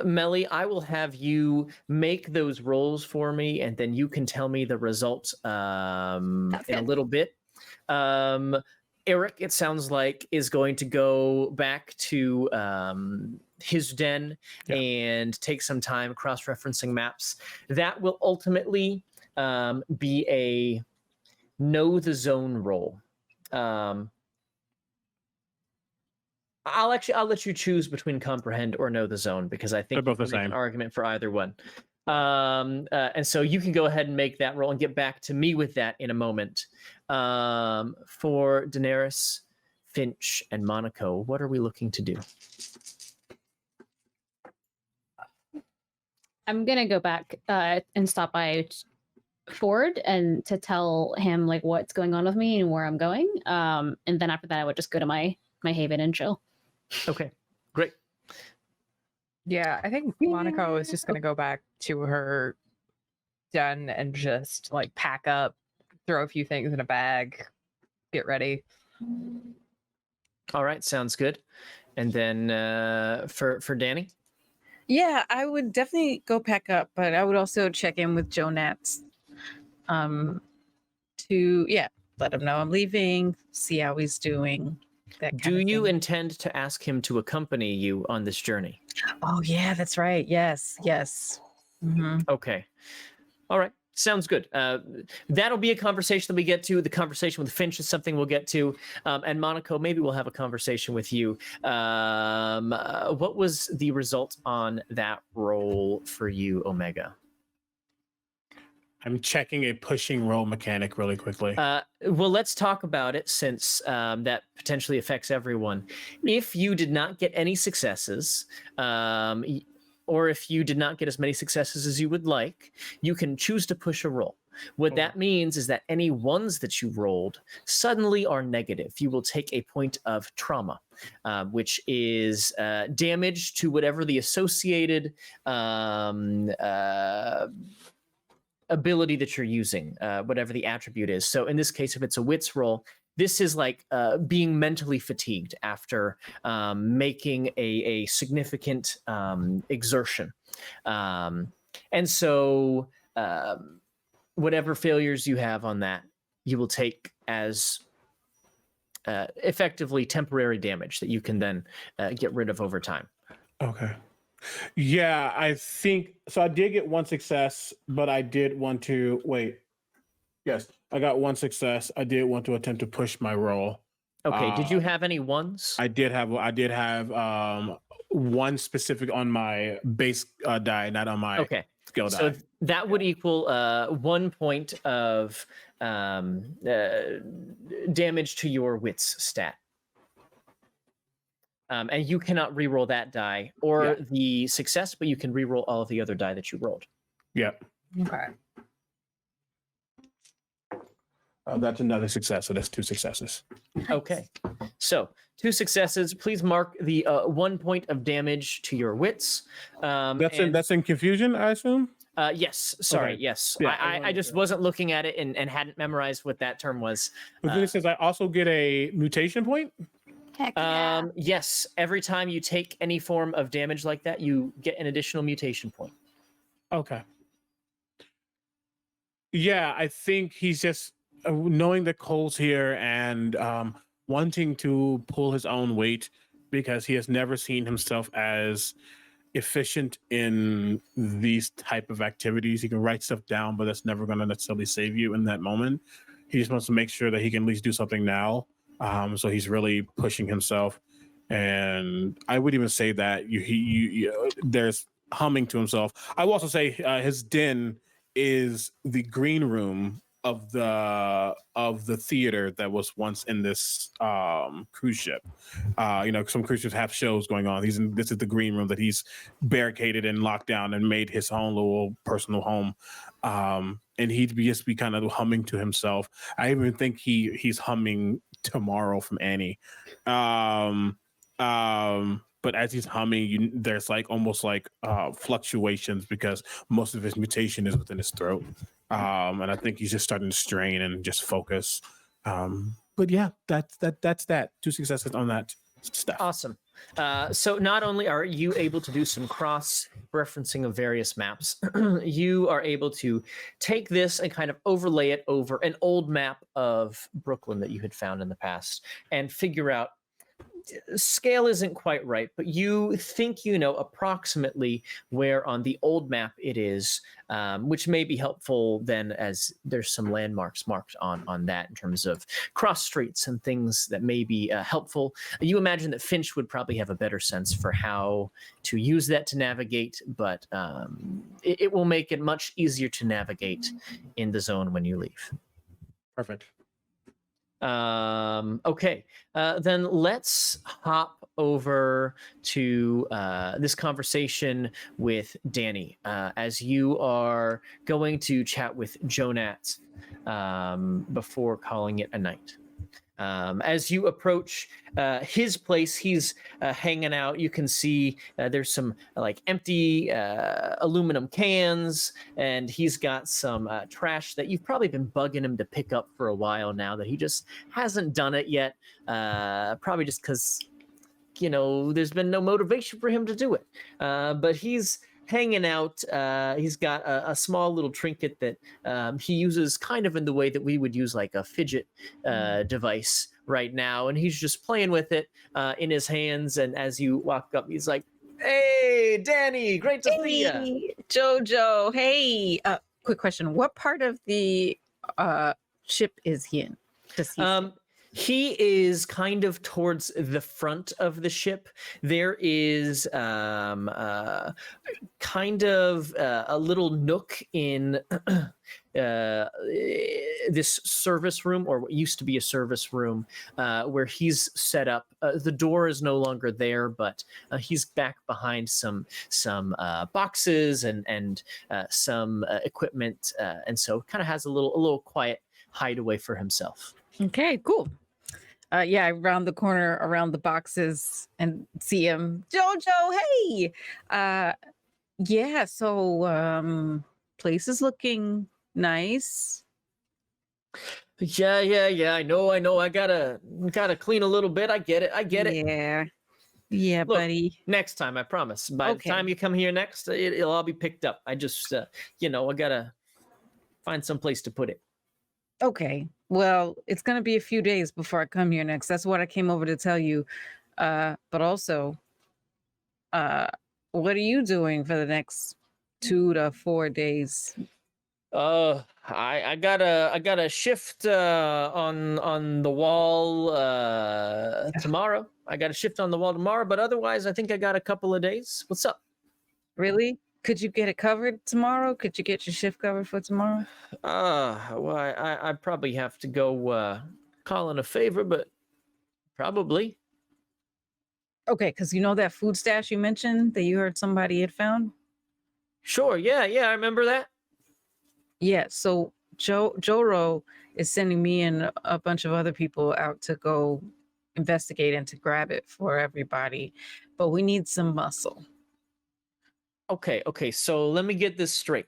Mellie, I will have you make those rolls for me, and then you can tell me the results in a little bit. Eryk, it sounds like, is going to go back to his den and take some time cross-referencing maps. That will ultimately be a know the zone roll. I'll let you choose between comprehend or know the zone, because I think they're both the same. An argument for either one. And so you can go ahead and make that roll and get back to me with that in a moment. For Danerys, Finch, and Monaco, what are we looking to do? I'm gonna go back and stop by Ford and to tell him like what's going on with me and where I'm going. And then after that, I would just go to my haven and chill. Okay, great. Yeah, I think Monaco is just gonna go back to her den and just like pack up, throw a few things in a bag, get ready. All right, sounds good. And then for Danny? Yeah, I would definitely go pack up, but I would also check in with Joe Nats to let him know I'm leaving, see how he's doing. Do you intend to ask him to accompany you on this journey? Oh yeah, that's right. Yes. Mm-hmm. Okay. All right. Sounds good. That'll be a conversation that we get to. The conversation with Finch is something we'll get to. And Monaco, maybe we'll have a conversation with you. What was the result on that roll for you, Omega? I'm checking a pushing roll mechanic really quickly. Well, let's talk about it since that potentially affects everyone. If you did not get any successes, or if you did not get as many successes as you would like, you can choose to push a roll. What that means is that any ones that you rolled suddenly are negative. You will take a point of trauma, which is damage to whatever the associated ability that you're using, whatever the attribute is. So in this case, if it's a wits roll, this is like being mentally fatigued after making a significant exertion. And so whatever failures you have on that, you will take as effectively temporary damage that you can then get rid of over time. Okay. Yeah, I think so. I did get one success, but I did want to wait. Yes, I got one success. I did want to attempt to push my roll. Okay. Did you have any ones? I did have one specific on my base die, not on my skill die. So that would equal 1 point of damage to your wits stat. And you cannot re-roll that die or the success, but you can re-roll all of the other die that you rolled. Yeah. Okay. That's another success. So that's 2 successes. Okay. So 2 successes. Please mark the 1 point of damage to your wits. That's in confusion, I assume? Yes. Sorry. Okay. Yes. Yeah, I just wasn't looking at it and hadn't memorized what that term was. But then it says I also get a mutation point? Heck yeah. Yes. Every time you take any form of damage like that, you get an additional mutation point. Okay. Yeah, I think he's just knowing that Cole's here and wanting to pull his own weight because he has never seen himself as efficient in these type of activities. He can write stuff down, but that's never going to necessarily save you in that moment. He just wants to make sure that he can at least do something now. So he's really pushing himself, and I would even say that there's humming to himself. I will also say his den is the green room of the theater that was once in this cruise ship. Some cruise ships have shows going on. This is the green room that he's barricaded and locked down and made his own little personal home. And he'd just be kind of humming to himself. I even think he's humming Tomorrow from Annie. But as he's humming, there's like almost like fluctuations because most of his mutation is within his throat. And I think he's just starting to strain and just focus. But yeah, that's that. 2 successes on that stuff. Awesome. So not only are you able to do some cross-referencing of various maps, you are able to take this and kind of overlay it over an old map of Brooklyn that you had found in the past and figure out scale isn't quite right, but you think you know approximately where on the old map it is, which may be helpful then as there's some landmarks marked on that in terms of cross streets and things that may be helpful. You imagine that Finch would probably have a better sense for how to use that to navigate, but it will make it much easier to navigate in the zone when you leave. Perfect. Okay, then let's hop over to this conversation with Danny as you are going to chat with Jonat before calling it a night. As you approach his place, he's hanging out. You can see there's some like empty aluminum cans, and he's got some trash that you've probably been bugging him to pick up for a while now that he just hasn't done it yet. Probably just because, there's been no motivation for him to do it. But he's hanging out. He's got a small little trinket that he uses kind of in the way that we would use like a fidget device right now. And he's just playing with it in his hands. And as you walk up, he's like, "Hey, Danny, great to see you." Jojo, hey. Quick question. What part of the ship is he in? He is kind of towards the front of the ship. There is kind of a little nook in this service room, or what used to be a service room, where he's set up. The door is no longer there, but he's back behind some boxes and some equipment, and so kind of has a little quiet hideaway for himself. Okay, cool. Yeah, I round the corner around the boxes and see him. Jojo, hey. Yeah, so place is looking nice. Yeah. I know. I gotta clean a little bit. I get it. Yeah, Look, buddy. next time, I promise. By the time you come here next, it'll all be picked up. I just, I gotta find some place to put it. Okay. Well, it's gonna be a few days before I come here next. That's what I came over to tell you. But also, what are you doing for the next 2 to 4 days? I got a shift on the wall tomorrow. I got a shift on the wall tomorrow, but otherwise, I think I got a couple of days. What's up? Really? Could you get it covered tomorrow? Could you get your shift covered for tomorrow? Well, I probably have to go call in a favor, but probably. Okay, because you know that food stash you mentioned that you heard somebody had found? Sure. Yeah. I remember that. Yeah, so Joro is sending me and a bunch of other people out to go investigate and to grab it for everybody, but we need some muscle. Okay. So let me get this straight.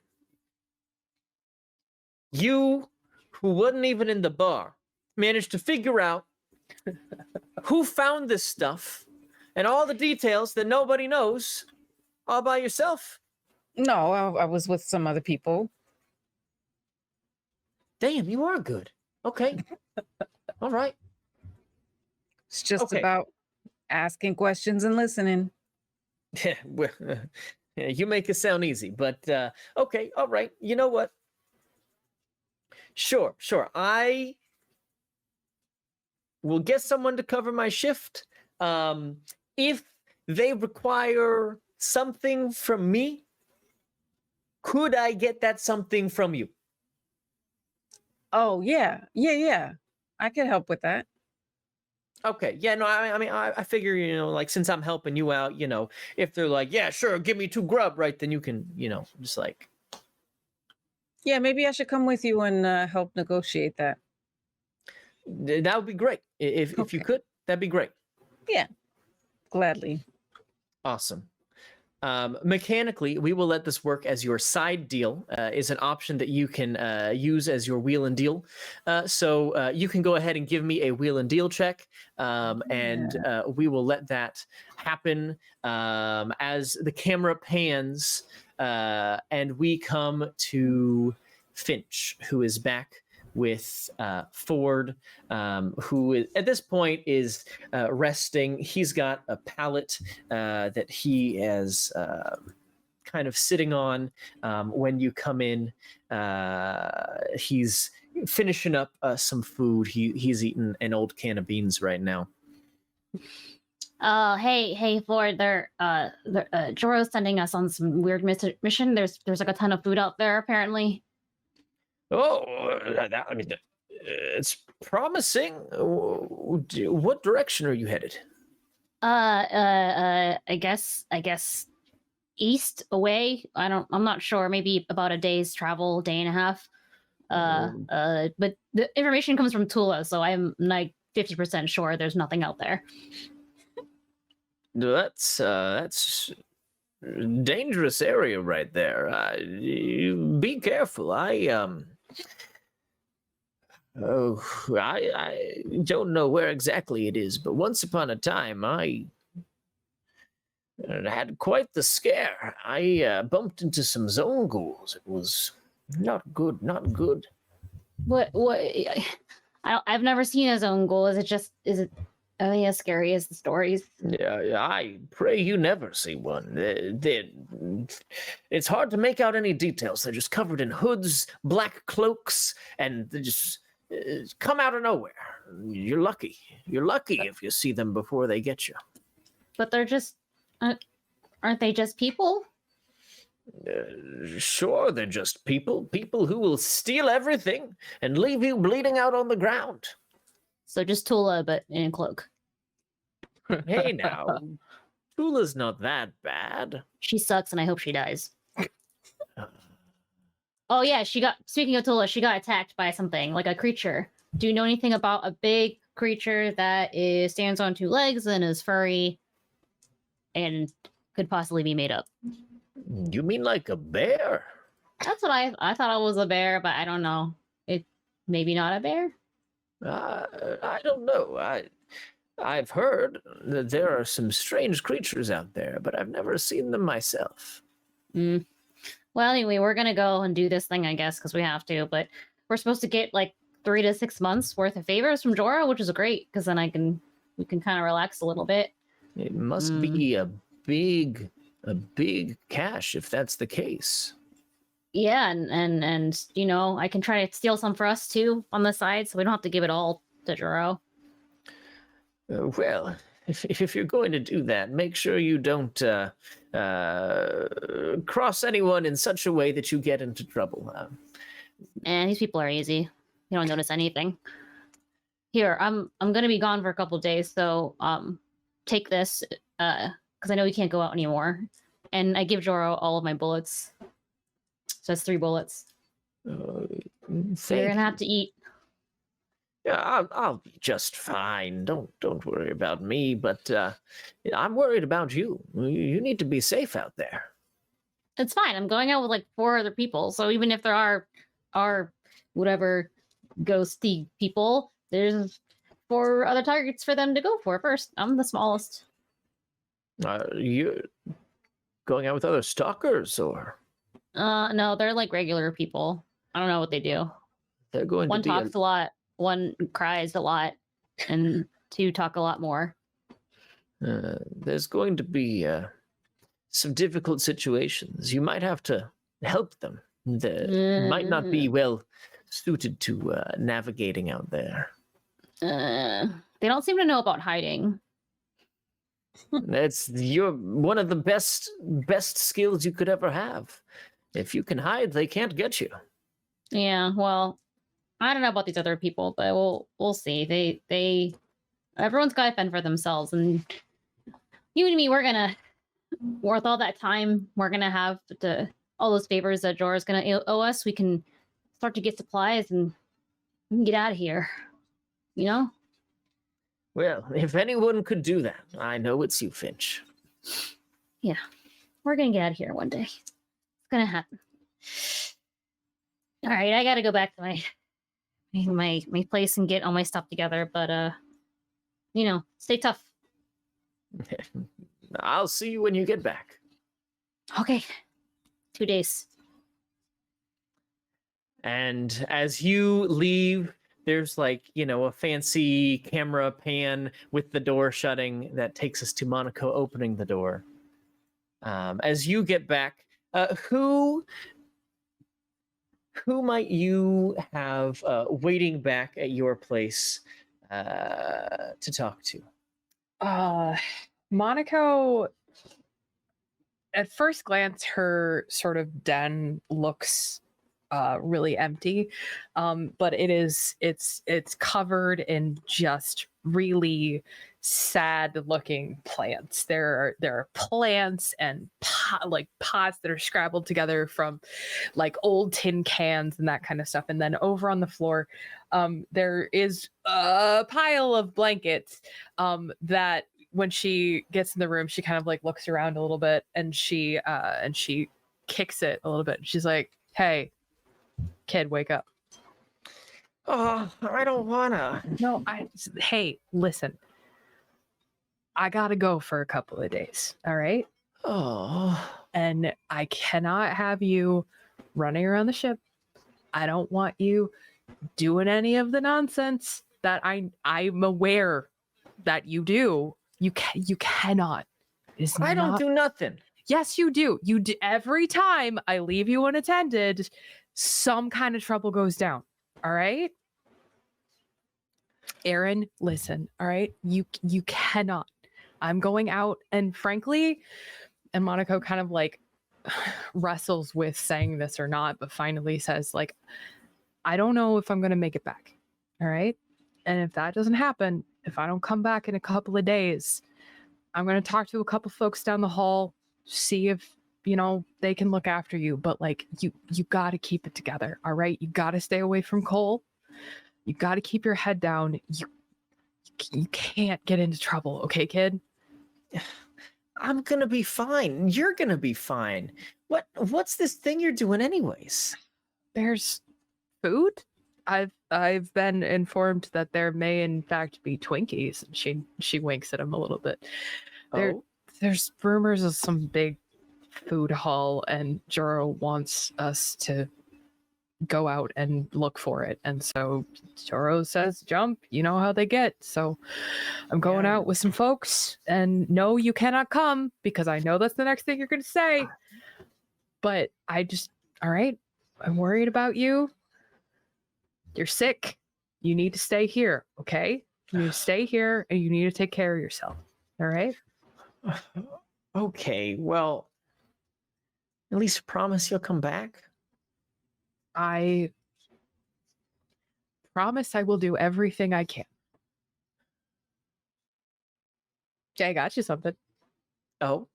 You, who wasn't even in the bar, managed to figure out who found this stuff and all the details that nobody knows all by yourself? No, I was with some other people. Damn, you are good. Okay. All right. It's just Okay. about asking questions and listening. Yeah, well, you make it sound easy, but okay, all right. You know what? Sure. I will get someone to cover my shift. If they require something from me, could I get that something from you? Oh, yeah. I could help with that. Okay. Yeah, no, I mean, I figure, like, since I'm helping you out, if they're like, yeah, sure, give me 2 grub, right? Then you can, just like. Yeah, maybe I should come with you and help negotiate that. That would be great. If you Okay. could, that'd be great. Yeah, gladly. Awesome. Mechanically, we will let this work as your side deal. Is an option that you can use as your wheel and deal. So you can go ahead and give me a wheel and deal check, and we will let that happen as the camera pans, and we come to Finch, who is back with Ford, who is, at this point is resting. He's got a pallet that he is kind of sitting on when you come in. He's finishing up some food. He's eating an old can of beans right now. Hey, Ford. They're Joro's sending us on some weird mission. There's like a ton of food out there, apparently. Oh, I mean, it's promising. What direction are you headed? I guess east, away. I'm not sure. Maybe about a day's travel, day and a half. But the information comes from Tula, so I'm like 50% sure there's nothing out there. That's dangerous area right there. Be careful. I don't know where exactly it is, but once upon a time, I had quite the scare. I bumped into some zone ghouls. It was not good. What? I've never seen a zone ghoul. Is it only as scary as the stories? Yeah, I pray you never see one. It's hard to make out any details. They're just covered in hoods, black cloaks, and they're just come out of nowhere. You're lucky. You're lucky if you see them before they get you. But they're just, aren't they just people? Sure, they're just people who will steal everything and leave you bleeding out on the ground. So just Tula, but in a cloak. Hey now, Tula's not that bad. She sucks, and I hope she dies. Oh yeah, speaking of Tula, she got attacked by something, like a creature. Do you know anything about a big creature that stands on 2 legs and is furry and could possibly be made up? You mean like a bear? That's what I thought it was a bear, but I don't know. It maybe not a bear? I don't know. I've heard that there are some strange creatures out there, but I've never seen them myself. Well, anyway, we're gonna go and do this thing, I guess, because we have to. But we're supposed to get like 3 to 6 months worth of favors from Jorah, which is great because then we can kind of relax a little bit. It must be a big cash if that's the case. Yeah, and you know, I can try to steal some for us too on the side, so we don't have to give it all to Jorah. Well, if you're going to do that, make sure you don't cross anyone in such a way that you get into trouble. And these people are easy. You don't notice anything. Here, I'm gonna be gone for a couple days, so take this because I know you can't go out anymore. And I give Jorah all of my bullets. So that's 3 bullets. So you're gonna have to eat. Yeah, I'll be just fine. Don't worry about me. But I'm worried about you. You need to be safe out there. It's fine. I'm going out with like 4 other people. So even if there are whatever ghosty people, there's 4 other targets for them to go for first. I'm the smallest. You going out with other stalkers or? No, they're like regular people. I don't know what they do. They're going One to be talks a lot, one cries a lot, and 2 talk a lot more. There's going to be some difficult situations. You might have to help them. They might not be well suited to navigating out there. They don't seem to know about hiding. You're one of the best skills you could ever have. If you can hide, they can't get you. Yeah, well, I don't know about these other people, but we'll see. Everyone's got to fend for themselves, and you and me, with all that time we're gonna have to all those favors that Jorah's gonna owe us, we can start to get supplies and we can get out of here. You know? Well, if anyone could do that, I know it's you, Finch. Yeah, we're gonna get out of here one day. It's gonna happen. All right, I gotta go back to my place and get all my stuff together. But you know, stay tough. I'll see you when you get back. Okay, 2 days. And as you leave, there's like, a fancy camera pan with the door shutting that takes us to Monaco opening the door. As you get back, who might you have waiting back at your place to talk to? Monaco, at first glance, her sort of den looks really empty, but it's covered in just really sad looking plants. There are plants and pots that are scrabbled together from like old tin cans and that kind of stuff. And then over on the floor, there is a pile of blankets that when she gets in the room, she kind of like looks around a little bit and she kicks it a little bit. She's like, "Hey, kid, wake up." Oh, I don't wanna. No, hey, listen. I gotta go for a couple of days, all right? Oh. And I cannot have you running around the ship. I don't want you doing any of the nonsense that I'm aware that you do. You cannot. I don't do nothing. Yes, you do. You do. Every time I leave you unattended, some kind of trouble goes down. All right? Aaron, listen, all right? You cannot. I'm going out, and frankly, and Monaco kind of like wrestles with saying this or not, but finally says, like, I don't know if I'm going to make it back. All right. And if that doesn't happen, if I don't come back in a couple of days, I'm going to talk to a couple folks down the hall, see if, you know, they can look after you. But like, you got to keep it together. All right. You got to stay away from Cole. You got to keep your head down. You can't get into trouble. Okay, kid? I'm gonna be fine. You're gonna be fine. What's this thing you're doing anyways? There's food. I've been informed that there may in fact be Twinkies. She winks at him a little bit. There's rumors of some big food haul, and Joro wants us to go out and look for it. And so Joro says, jump, you know how they get. So I'm going out with some folks, and no, you cannot come, because I know that's the next thing you're going to say. But all right, I'm worried about you. You're sick. You need to stay here, okay? You need to stay here, and you need to take care of yourself, all right? Okay, well, at least promise you'll come back. I promise I will do everything I can. Okay, I got you something. Oh?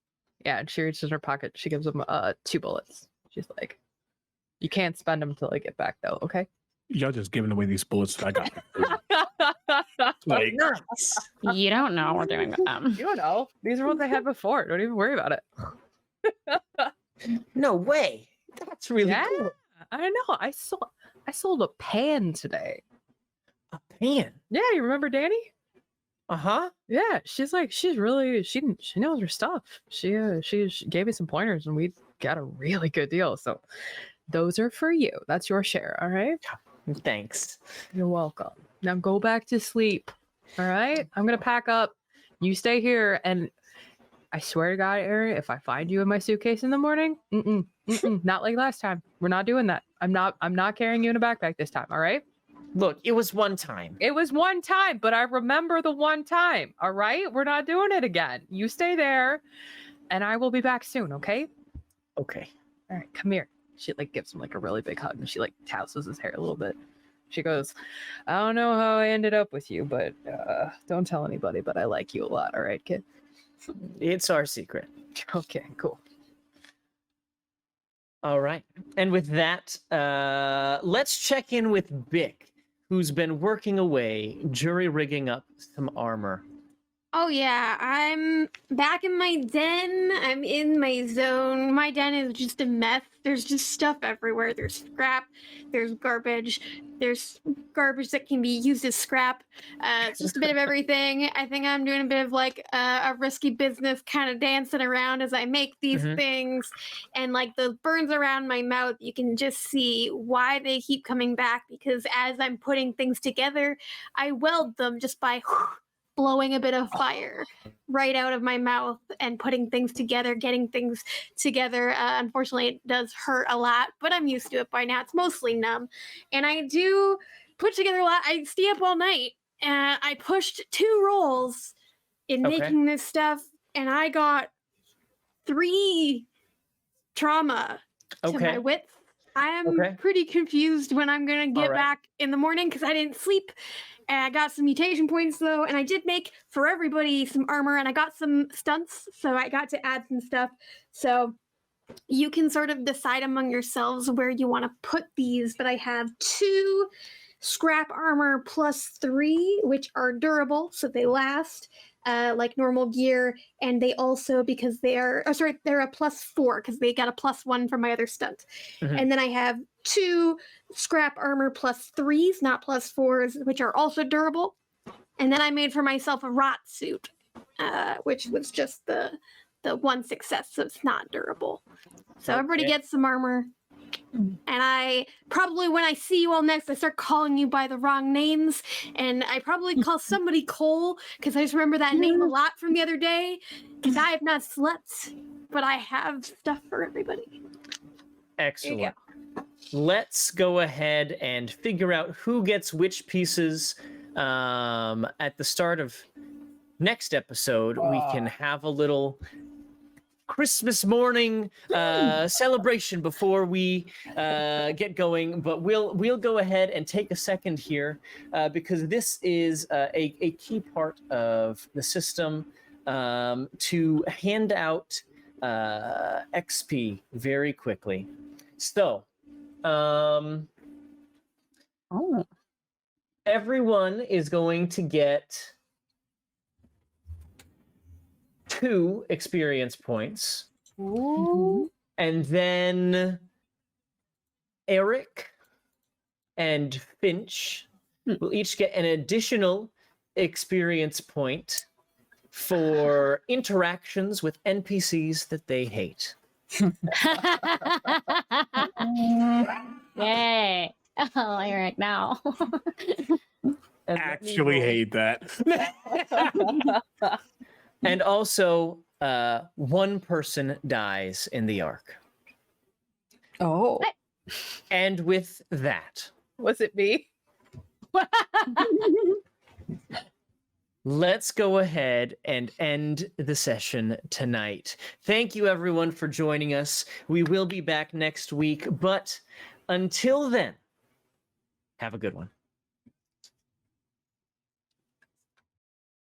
Yeah, and she reaches in her pocket. She gives him 2 bullets. She's like, you can't spend them until I get back, though, okay? Y'all just giving away these bullets that I got. Like, Nice. You don't know we're doing them. You don't know. These are ones I had before. Don't even worry about it. No way. That's really Yeah. cool. I know. I sold a pan today. A pan. Yeah, you remember Danny? Uh-huh. Yeah, she knows her stuff. She gave me some pointers, and we got a really good deal. So those are for you. That's your share, all right? Thanks. You're welcome. Now go back to sleep. All right? I'm gonna pack up. You stay here, and I swear to God, Eryk, if I find you in my suitcase in the morning, not like last time. We're not doing that. I'm not carrying you in a backpack this time, all right? Look, it was one time. It was one time, but I remember the one time, all right? We're not doing it again. You stay there, and I will be back soon, okay? Okay. All right, come here. She like gives him like a really big hug, and she like touses his hair a little bit. She goes, I don't know how I ended up with you, but don't tell anybody, but I like you a lot, all right, kid? It's our secret. Okay, cool. All right. And with that, let's check in with Bick, who's been working away, jury rigging up some armor. Oh yeah, I'm back in my den. I'm in my zone. My den is just a mess. There's just stuff everywhere. There's scrap. There's garbage. There's garbage that can be used as scrap. It's just a bit of everything. I think I'm doing a bit of like a risky business, kind of dancing around as I make these things. And like the burns around my mouth, you can just see why they keep coming back, because as I'm putting things together, I weld them just by blowing a bit of fire right out of my mouth and putting things together, getting things together. Unfortunately, it does hurt a lot, but I'm used to it by now. It's mostly numb. And I do put together a lot. I stay up all night, and I pushed 2 rolls in making this stuff, and I got 3 trauma to my wits. I am pretty confused when I'm going to get back in the morning because I didn't sleep. And I got some mutation points, though, and I did make, for everybody, some armor, and I got some stunts, so I got to add some stuff. So you can sort of decide among yourselves where you want to put these, but I have 2 scrap armor plus 3, which are durable, so they last, like normal gear, and they also, because they're a +4, because they got a +1 from my other stunt. And then I have 2 scrap armor plus 3s, not +4s, which are also durable. And then I made for myself a rot suit, which was just the 1 success, so it's not durable. So everybody gets some armor. And I probably, when I see you all next, I start calling you by the wrong names. And I probably call somebody Cole, because I just remember that name a lot from the other day. Because I have not slept, but I have stuff for everybody. Excellent. Let's go ahead and figure out who gets which pieces at the start of next episode, we can have a little Christmas morning celebration before we get going. But we'll go ahead and take a second here because this is a key part of the system to hand out XP very quickly. So, everyone is going to get 2 experience points. Ooh. And then Eryk and Finch will each get an additional experience point for interactions with NPCs that they hate. Yay. Oh, Eryk now. And Actually hate that. And also, 1 person dies in the arc. Oh. And with that, Was it me? let's go ahead and end the session tonight. Thank you, everyone, for joining us. We will be back next week, but until then, have a good one.